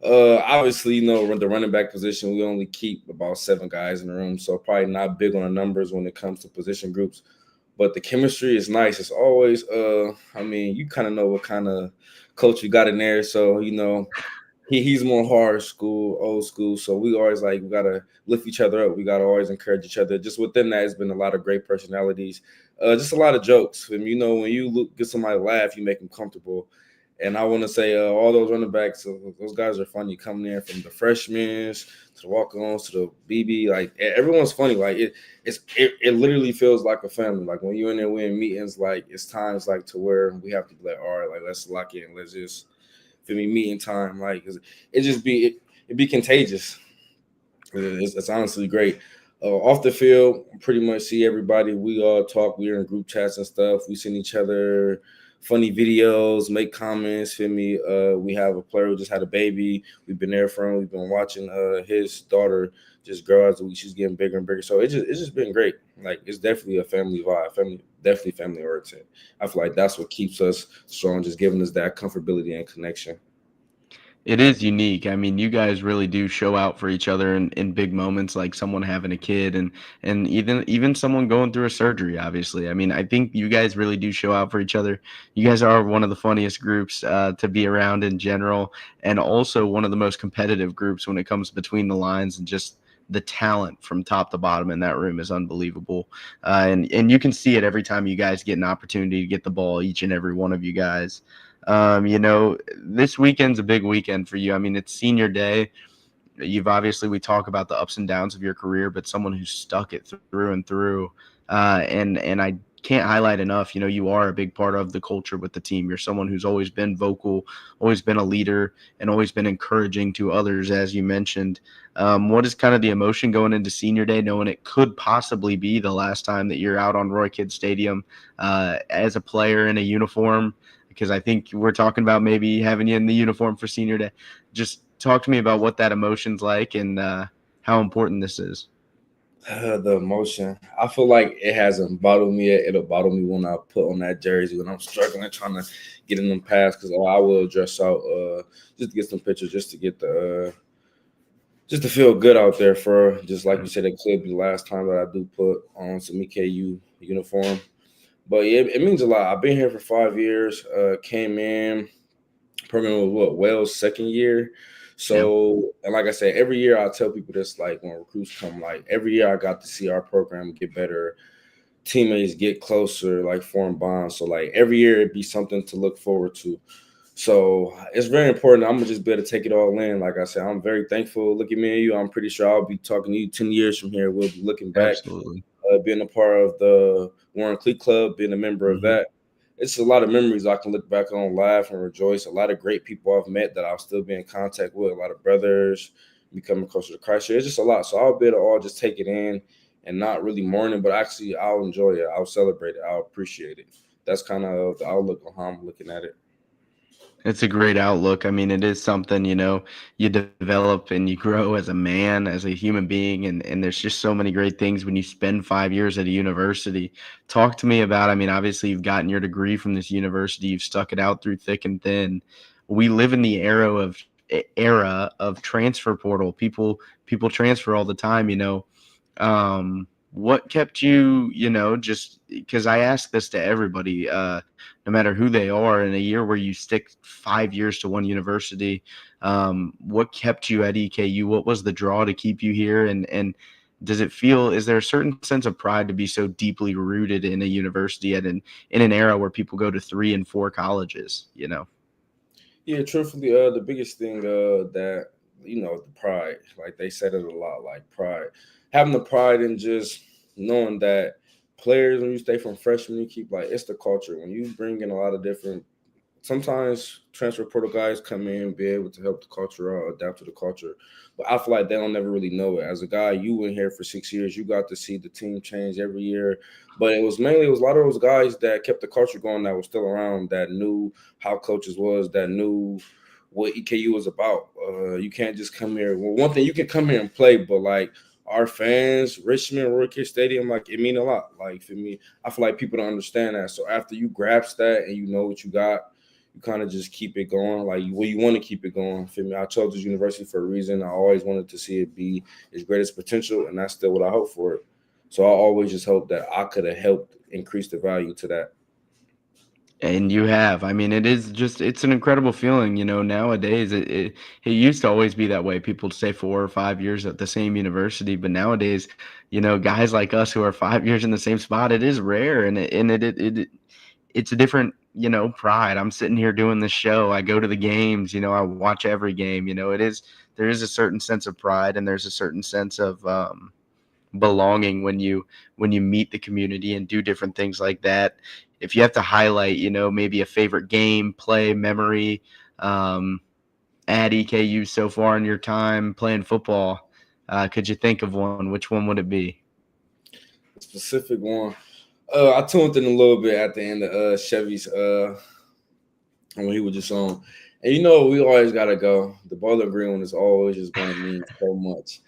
Obviously, the running back position, we only keep about 7 guys in the room, so probably not big on the numbers when it comes to position groups. But the chemistry is nice. It's always, you kind of know what kind of coach you got in there. So, he's more hard school, old school. So we always we got to lift each other up. We got to always encourage each other. Just within that, it's been a lot of great personalities. Just a lot of jokes. And, when you get somebody to laugh, you make them comfortable. And I want to say all those running backs, those guys are funny coming in from the freshmen to the walk-ons to the BB. Like everyone's funny. Like it literally feels like a family. Like when you're in there, we're in meetings. Like it's times like to where we have to be like, all right, like let's lock in. Let's just meeting time. Like it be contagious. It's honestly great. Off the field, pretty much see everybody. We all talk. We're in group chats and stuff. We send each other funny videos, make comments. We have a player who just had a baby. We've been there for him. We've been watching his daughter just grow as she's getting bigger and bigger. So it's just been great. Like it's definitely a family vibe. Definitely family oriented. I feel like that's what keeps us strong, just giving us that comfortability and connection. It is unique. I mean, you guys really do show out for each other in big moments, like someone having a kid and even someone going through a surgery, obviously. I mean, I think you guys really do show out for each other. You guys are one of the funniest groups to be around in general, and also one of the most competitive groups when it comes between the lines, and just the talent from top to bottom in that room is unbelievable. And you can see it every time you guys get an opportunity to get the ball, each and every one of you guys. This weekend's a big weekend for you. I mean, it's senior day. You've obviously, we talk about the ups and downs of your career, but someone who's stuck it through and through. And I can't highlight enough, you are a big part of the culture with the team. You're someone who's always been vocal, always been a leader, and always been encouraging to others, as you mentioned. What is kind of the emotion going into senior day, knowing it could possibly be the last time that you're out on Roy Kidd Stadium as a player in a uniform? Because I think we're talking about maybe having you in the uniform for senior day. Just talk to me about what that emotion's like and how important this is. The emotion. I feel like it hasn't bothered me yet. It'll bother me when I put on that jersey when I'm struggling trying to get in them pads because I will dress out just to get some pictures, just to get the just to feel good out there for just like you said, it could be the last time that I do put on some EKU uniform. But yeah, it means a lot. I've been here for 5 years. Came in permanent with Wales' second year. So, and like I said, every year I tell people this, like when recruits come, like every year I got to see our program get better, teammates get closer, like form bonds. So like every year it'd be something to look forward to. So it's very important. I'm gonna just be able to take it all in. Like I said, I'm very thankful. Look at me and you. I'm pretty sure I'll be talking to you 10 years from here. We'll be looking back, Absolutely. being a part of the Warren Cleat Club, being a member of that. It's a lot of memories I can look back on, laugh and rejoice. A lot of great people I've met that I'll still be in contact with. A lot of brothers becoming closer to Christ. It's just a lot. So I'll be able to all just take it in and not really mourn it, but actually I'll enjoy it. I'll celebrate it. I'll appreciate it. That's kind of the outlook on how I'm looking at it. It's a great outlook. I mean, it is something, you develop and you grow as a man, as a human being, and there's just so many great things when you spend 5 years at a university. Talk to me about, I mean, obviously you've gotten your degree from this university, you've stuck it out through thick and thin. We live in the era of transfer portal. People transfer all the time, what kept you, just because I ask this to everybody, no matter who they are, in a year where you stick 5 years to one university, what kept you at EKU? What was the draw to keep you here? And is there a certain sense of pride to be so deeply rooted in a university and in an era where people go to 3 and 4 colleges, Yeah, truthfully, the biggest thing that the pride, like they said it a lot, like pride, having the pride in just knowing that players when you stay from freshman, you keep like it's the culture. When you bring in a lot of different, sometimes transfer portal guys come in and be able to help the culture out, adapt to the culture. But I feel like they don't never really know it. As a guy, you went here for 6 years, you got to see the team change every year. But it was a lot of those guys that kept the culture going that were still around, that knew how coaches was, that knew what EKU was about. You can't just come here. Well, one thing, you can come here and play, but like our fans, Richmond, Roy Kidd Stadium, like it mean a lot. Like for me, I feel like people don't understand that. So after you grasp that and you know what you got, you kind of just keep it going. Like you want to keep it going. For me, I chose this university for a reason. I always wanted to see it be its greatest potential, and that's still what I hope for it. So I always just hope that I could have helped increase the value to that. And you have. I mean, it's an incredible feeling, nowadays. It used to always be that way. People would stay 4 or 5 years at the same university, but nowadays, guys like us who are 5 years in the same spot, it is rare, it's a different, pride. I'm sitting here doing this show. I go to the games, I watch every game. There is a certain sense of pride, and there's a certain sense of belonging when you meet the community and do different things like that. If you have to highlight, maybe a favorite game, play, memory at EKU so far in your time playing football, could you think of one? Which one would it be? A specific one. I tuned in a little bit at the end of Chevy's when he was just on. And we always gotta go. The Bowling Green one is always just gonna mean so much.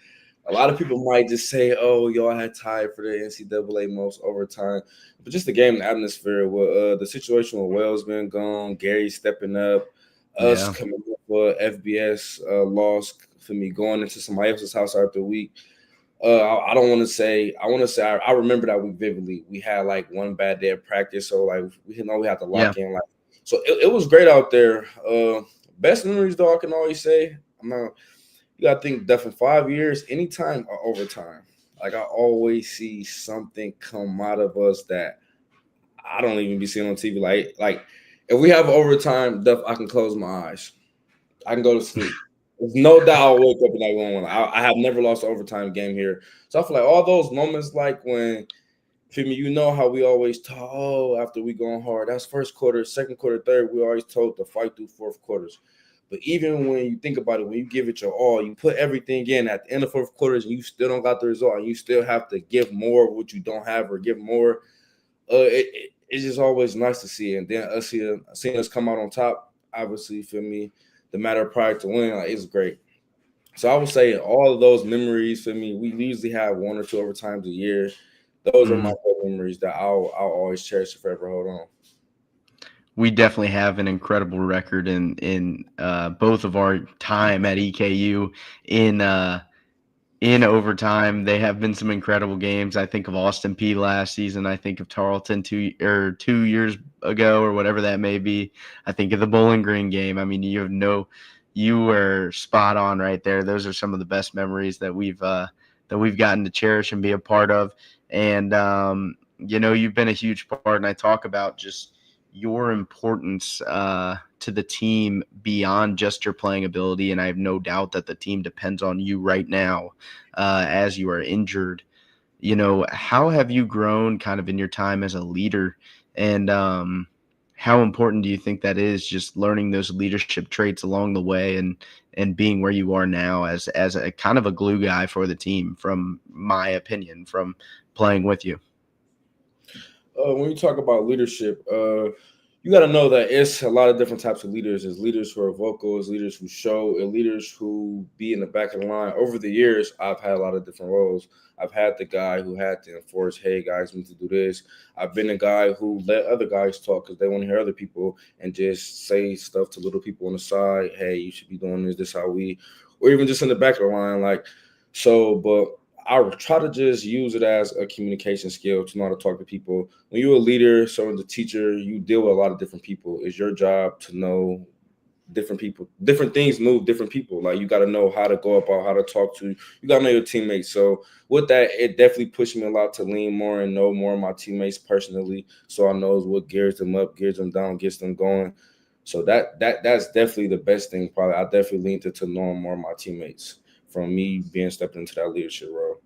A lot of people might just say, "Oh, y'all had tied for the NCAA most overtime," but just the game, the atmosphere, with the situation with Wells being gone, Gary stepping up, us Yeah. coming for FBS loss for me going into somebody else's house after a week. I don't want to say. I want to say I remember that week vividly. We had like one bad day of practice, so like we had to lock in. Like, so it was great out there. Best memories though, I can always say. You got to think, Duff, in 5 years, anytime or overtime, like I always see something come out of us that I don't even be seeing on TV. Like if we have overtime, Duff, I can close my eyes. I can go to sleep. There's no doubt I'll wake up and I won't. I have never lost an overtime game here. So I feel like all those moments, like when, feel me, you know how we always talk, after we going hard, that's first quarter, second quarter, third, we always told to fight through fourth quarters. But even when you think about it, when you give it your all, you put everything in at the end of fourth quarters and you still don't got the result and you still have to give more of what you don't have or give more. It's just always nice to see. And then seeing us come out on top, obviously, feel me, the matter prior to winning, like, it's great. So I would say all of those memories for me, we usually have 1 or 2 overtimes a year. Those are my favorite memories that I'll always cherish and forever hold on. We definitely have an incredible record in both of our time at EKU in overtime. They have been some incredible games. I think of Austin P last season. I think of Tarleton 2 years ago or whatever that may be. I think of the Bowling Green game. I mean, you were spot on right there. Those are some of the best memories that we've gotten to cherish and be a part of. And you've been a huge part. And I talk about just your importance to the team beyond just your playing ability. And I have no doubt that the team depends on you right now as you are injured. How have you grown kind of in your time as a leader? And how important do you think that is, just learning those leadership traits along the way and being where you are now as a kind of a glue guy for the team, from my opinion, from playing with you? When you talk about leadership, you got to know that it's a lot of different types of leaders. There's leaders who are vocal, there's leaders who show, and leaders who be in the back of the line. Over the years, I've had a lot of different roles. I've had the guy who had to enforce, hey, guys, we need to do this. I've been the guy who let other guys talk because they want to hear other people and just say stuff to little people on the side. Hey, you should be doing this how we, or even just in the back of the line. But I try to just use it as a communication skill to know how to talk to people. When you're a leader, so as a teacher, you deal with a lot of different people. It's your job to know different people. Different things move different people. Like, you got to know how to go about, how to talk to. You got to know your teammates. So with that, it definitely pushed me a lot to lean more and know more of my teammates personally, so I know what gears them up, gears them down, gets them going. So that's definitely the best thing. Probably I definitely leaned into knowing more of my teammates from me being stepped into that leadership role.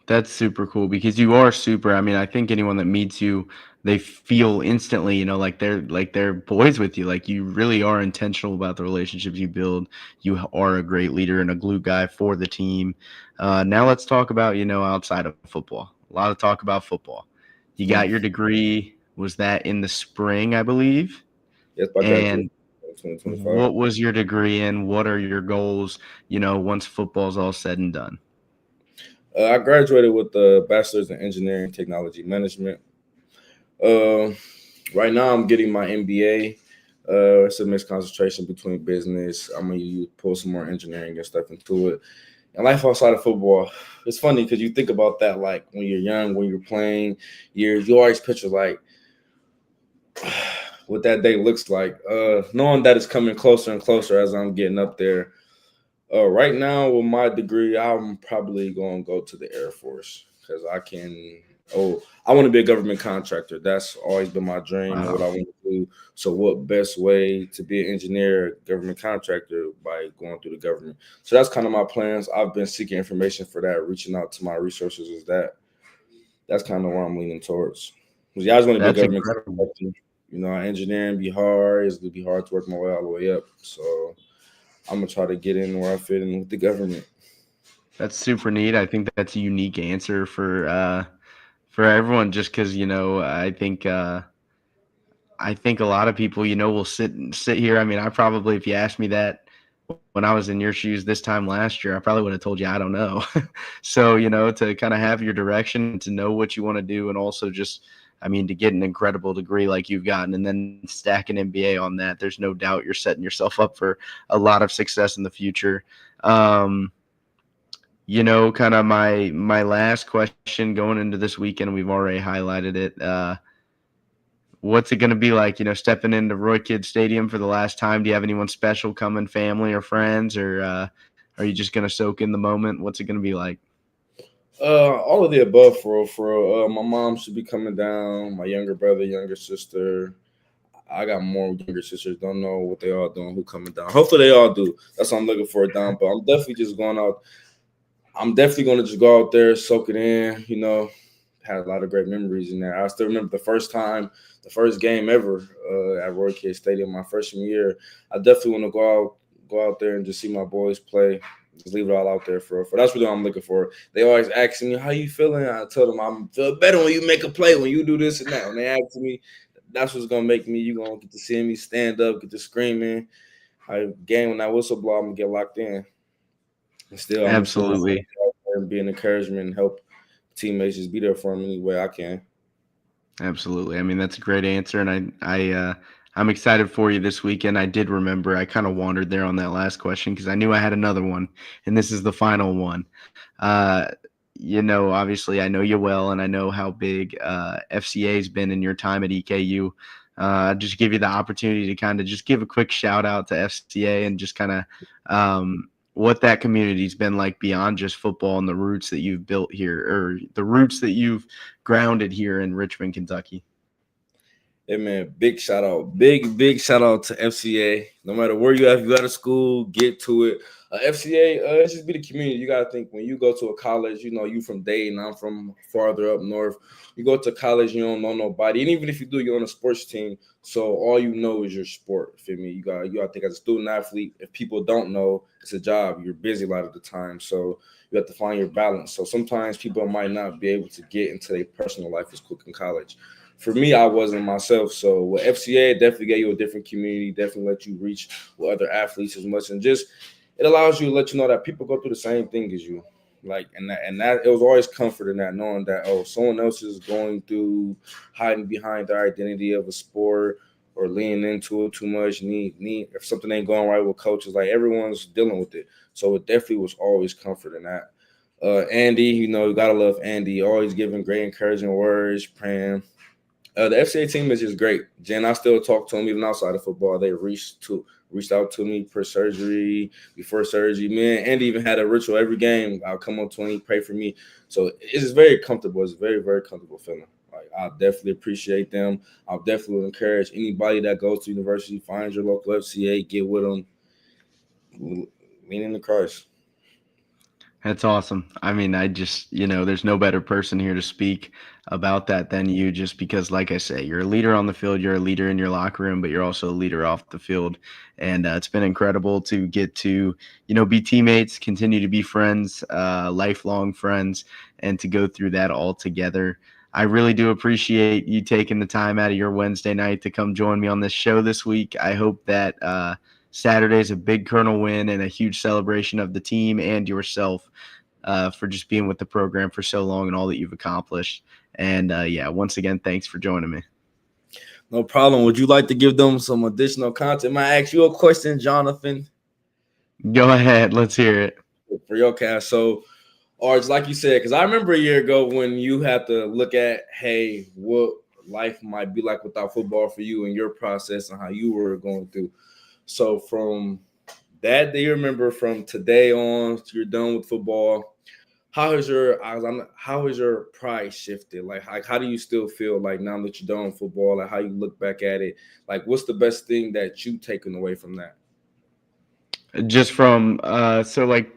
That's super cool, because you are super. I mean, I think anyone that meets you, they feel instantly, like they're boys with you. Like, you really are intentional about the relationships you build. You are a great leader and a glue guy for the team. Now let's talk about, outside of football. A lot of talk about football. You got your degree. Was that in the spring, I believe? Yes, and 2025. What was your degree in? What are your goals, once football's all said and done? I graduated with a bachelor's in engineering technology management. Right now I'm getting my MBA. It's a mixed concentration between business. I'm going to pull some more engineering and stuff into it. And life outside of football, it's funny because you think about that, like when you're young, when you're playing years, you always picture like what that day looks like, knowing that it's coming closer and closer as I'm getting up there. Right now with my degree, I'm probably going to go to the Air Force because I want to be a government contractor. That's always been my dream and what I want to do. So what best way to be an engineer, government contractor, by going through the government. So that's kind of my plans. I've been seeking information for that, reaching out to my resources. That's kind of where I'm leaning towards. Because I just want to be a government contractor. Engineering be hard. It's going to be hard to work my way all the way up. So I'm going to try to get in where I fit in with the government. That's super neat. I think that's a unique answer for everyone, just because, I think a lot of people, will sit here. I mean, I probably, if you asked me that when I was in your shoes this time last year, I probably would have told you I don't know. So, to kind of have your direction, to know what you want to do, and also just I mean, to get an incredible degree like you've gotten and then stack an MBA on that, there's no doubt you're setting yourself up for a lot of success in the future. Kind of my last question going into this weekend, we've already highlighted it. What's it going to be like, stepping into Roy Kidd Stadium for the last time? Do you have anyone special coming, family or friends, or are you just going to soak in the moment? What's it going to be like? All of the above, for real, for real. My mom should be coming down. My younger brother, younger sister. I got more younger sisters. Don't know what they all doing. Who coming down? Hopefully they all do. That's what I'm looking for down. But I'm definitely just going out. I'm definitely going to just go out there, soak it in. Had a lot of great memories in there. I still remember the first game ever at Roy Kidd Stadium, my freshman year. I definitely want to go out there and just see my boys play. Just leave it all out there for that's what I'm looking for. They always ask me, "How you feeling?" I tell them, "I feel better when you make a play, when you do this and that." When they ask me, that's what's gonna make me. You gonna get to see me stand up, get to screaming. Game when that whistle blow, I'm gonna get locked in. And still, Absolutely, and be an encouragement and help teammates, just be there for them any way I can. Absolutely. I mean, that's a great answer, and I'm excited for you this weekend. I did remember I kind of wandered there on that last question because I knew I had another one, and this is the final one. Obviously, I know you well, and I know how big FCA has been in your time at EKU. Just give you the opportunity to kind of just give a quick shout out to FCA and just kind of what that community's been like beyond just football and the roots that you've built here, or the roots that you've grounded here in Richmond, Kentucky. Hey man, big shout out, big shout out to FCA. No matter where you at, if you out of school, get to it. FCA, it's just be the community. You gotta think when you go to a college, you from Dayton, I'm from farther up north. You go to college, you don't know nobody, and even if you do, you're on a sports team, so all you know is your sport. Feel me? You gotta think as a student athlete. If people don't know, it's a job. You're busy a lot of the time, so you have to find your balance. So sometimes people might not be able to get into their personal life as quick in college. For me, I wasn't myself. So with FCA, it definitely gave you a different community, definitely let you reach with other athletes as much. And just it allows you to let you know that people go through the same thing as you. That it was always comfort in that, knowing that, someone else is going through hiding behind their identity of a sport or leaning into it too much. If something ain't going right with coaches, like everyone's dealing with it. So it definitely was always comfort in that. Andy, you gotta love Andy, always giving great encouraging words, praying. The FCA team is just great. Jen, I still talk to them even outside of football. They reached out to me before surgery. Me and Andy even had a ritual every game. I'll come up to him, pray for me. So it's just very comfortable. It's a very, very comfortable feeling. Like, I definitely appreciate them. I'll definitely encourage anybody that goes to university, find your local FCA, get with them, lean into Christ. That's awesome. I mean, I just, there's no better person here to speak about that than you, just because, like I say, you're a leader on the field, you're a leader in your locker room, but you're also a leader off the field. And it's been incredible to get to, be teammates, continue to be friends, lifelong friends, and to go through that all together. I really do appreciate you taking the time out of your Wednesday night to come join me on this show this week. I hope that Saturday's a big Colonel win and a huge celebration of the team and yourself for just being with the program for so long and all that you've accomplished. And once again, thanks for joining me. No problem. Would you like to give them some additional content? Might I ask you a question, Jonathan? Go ahead. Let's hear it. For your cast. So, or it's like you said, because I remember a year ago when you had to look at, hey, what life might be like without football for you and your process and how you were going through. So from that day, you remember from today on, you're done with football. How has your pride shifted? Like how do you still feel like now that you're done with football? Like how you look back at it? Like what's the best thing that you've taken away from that? Just from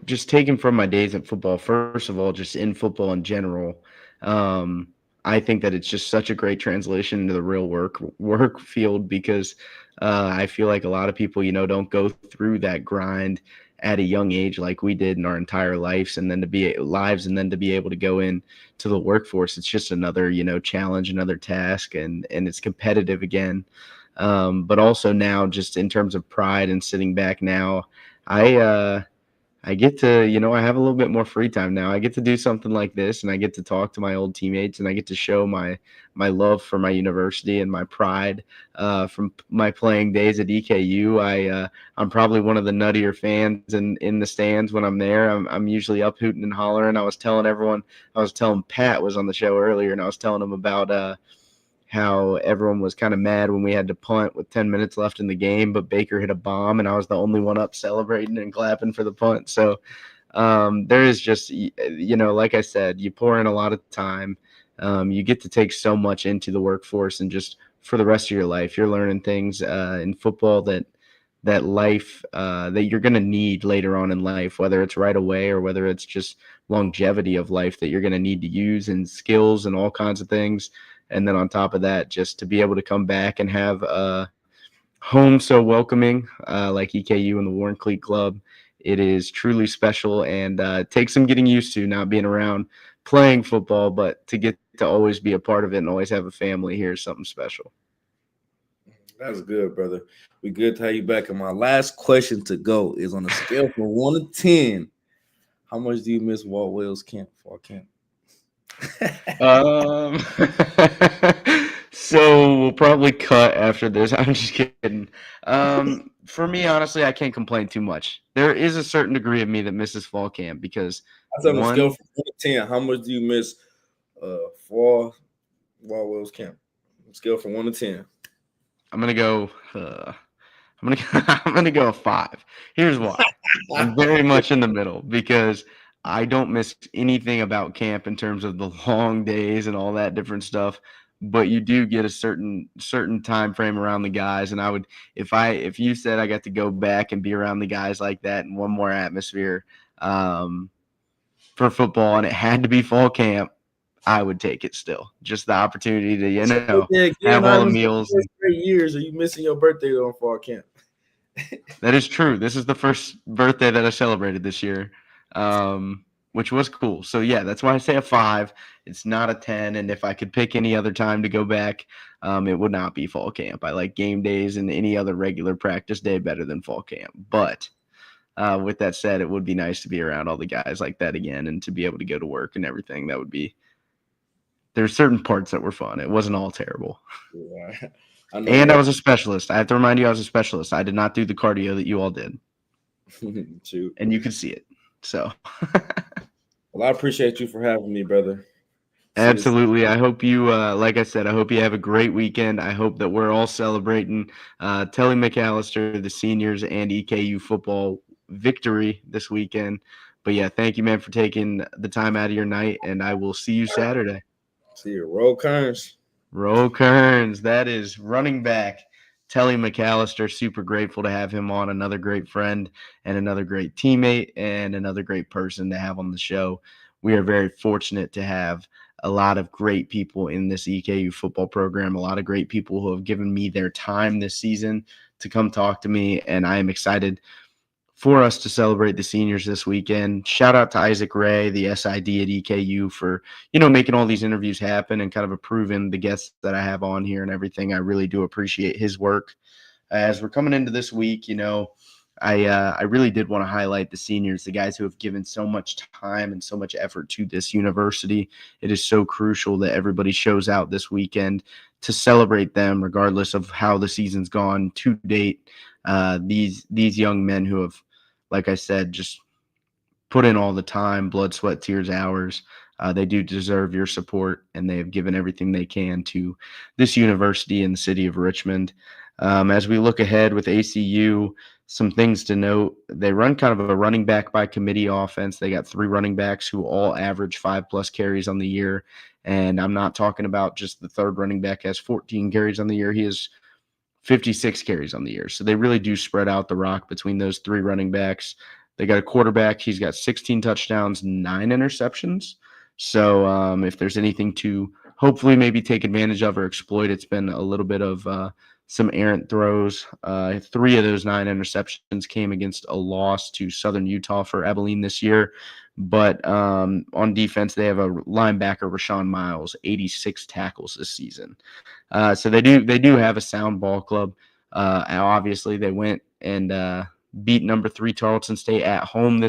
just taken from my days at football. First of all, just in football in general, I think that it's just such a great translation into the real work field because I feel like a lot of people, don't go through that grind at a young age like we did in our entire lives, and then to be able to go in to the workforce. It's just another, challenge, another task, and it's competitive again. But also now, just in terms of pride and sitting back now, I get to, I have a little bit more free time now. I get to do something like this, and I get to talk to my old teammates, and I get to show my love for my university and my pride from my playing days at EKU. I'm probably one of the nuttier fans in the stands when I'm there. I'm usually up hooting and hollering. I was telling Pat was on the show earlier, and I was telling him about how everyone was kind of mad when we had to punt with 10 minutes left in the game, but Baker hit a bomb and I was the only one up celebrating and clapping for the punt. So there is just, like I said, you pour in a lot of time. You get to take so much into the workforce, and just for the rest of your life, you're learning things in football that life that you're going to need later on in life, whether it's right away or whether it's just longevity of life that you're going to need to use, and skills and all kinds of things. And then on top of that, just to be able to come back and have a home so welcoming like EKU and the Warren Cleat Club, it is truly special, and it takes some getting used to not being around playing football, but to get to always be a part of it and always have a family here is something special. That's good, brother. We good to have you back. And my last question to go is, on a scale from 1 to 10, how much do you miss Walt Wells fall camp? So we'll probably cut after this. I'm just kidding. For me, honestly, I can't complain too much. There is a certain degree of me that misses fall camp because On a scale from 1 to 10, how much do you miss fall Walt Wells camp? Scale from 1 to 10. I'm gonna go. I'm gonna go a 5. Here's why. I'm very much in the middle because I don't miss anything about camp in terms of the long days and all that different stuff. But you do get a certain time frame around the guys, and I would, if you said I got to go back and be around the guys like that in one more atmosphere for football, and it had to be fall camp, I would take it still. Just the opportunity to have all the meals. 3 years, are you missing your birthday on fall camp? That is true. This is the first birthday that I celebrated this year, which was cool. So, yeah, that's why I say a 5. It's not a 10. And if I could pick any other time to go back, it would not be fall camp. I like game days and any other regular practice day better than fall camp. But with that said, it would be nice to be around all the guys like that again and to be able to go to work and everything. That would be – there's certain parts that were fun. It wasn't all terrible. Yeah. I was a specialist. I have to remind you, I was a specialist. I did not do the cardio that you all did. Shoot. And you could see it. So, well, I appreciate you for having me, brother. Absolutely. I hope you, like I said, I hope you have a great weekend. I hope that we're all celebrating Telly McCallister, the seniors, and EKU football victory this weekend. But yeah, thank you, man, for taking the time out of your night, and I will see you Saturday. See you. Roll Kearns. Roll Kearns. That is running back Telly McCallister. Super grateful to have him on. Another great friend and another great teammate and another great person to have on the show. We are very fortunate to have a lot of great people in this EKU football program, a lot of great people who have given me their time this season to come talk to me, and I am excited for us to celebrate the seniors this weekend. Shout out to Isaac Ray, the SID at EKU, for, making all these interviews happen and kind of approving the guests that I have on here and everything. I really do appreciate his work. As we're coming into this week, I really did want to highlight the seniors, the guys who have given so much time and so much effort to this university. It is so crucial that everybody shows out this weekend to celebrate them, regardless of how the season's gone to date. These young men who have, like I said, just put in all the time, blood, sweat, tears, hours. They do deserve your support, and they have given everything they can to this university in the city of Richmond. As we look ahead with ACU, some things to note. They run kind of a running back by committee offense. They got 3 running backs who all average 5+ carries on the year. And I'm not talking about just the third running back has 14 carries on the year. He has 56 carries on the year. So they really do spread out the rock between those 3 running backs. They got a quarterback. He's got 16 touchdowns, 9 interceptions. So if there's anything to hopefully maybe take advantage of or exploit, it's been a little bit of some errant throws. 3 of those 9 interceptions came against a loss to Southern Utah for Abilene this year. But on defense, they have a linebacker, Rashawn Miles, 86 tackles this season. So they do have a sound ball club. Obviously, they went and beat number 3 Tarleton State at home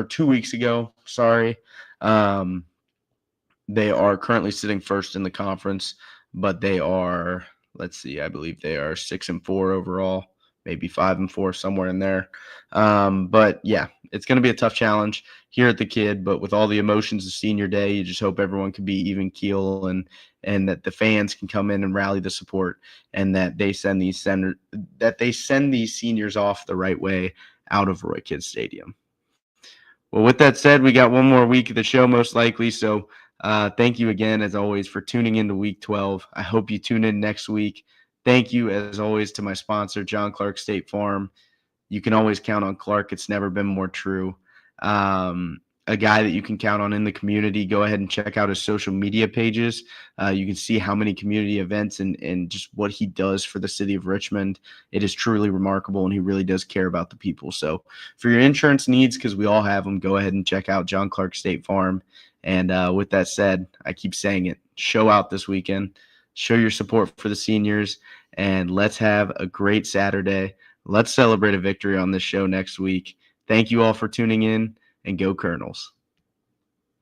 2 weeks ago. Sorry. They are currently sitting first in the conference, but they are, I believe they are 6-4 overall, maybe 5-4, somewhere in there. But yeah, it's going to be a tough challenge here at the Kid, but with all the emotions of senior day, you just hope everyone can be even keel and that the fans can come in and rally the support, and that they send these seniors off the right way out of Roy Kidd Stadium. Well, with that said, we got one more week of the show most likely, so thank you again, as always, for tuning into Week 12. I hope you tune in next week. Thank you, as always, to my sponsor, John Clark State Farm. You can always count on Clark. It's never been more true. A guy that you can count on in the community. Go ahead and check out his social media pages. You can see how many community events and just what he does for the city of Richmond. It is truly remarkable, and he really does care about the people. So for your insurance needs, because we all have them, go ahead and check out John Clark State Farm. And with that said, I keep saying it, show out this weekend. Show your support for the seniors, and let's have a great Saturday. Let's celebrate a victory on this show next week. Thank you all for tuning in, and go Colonels.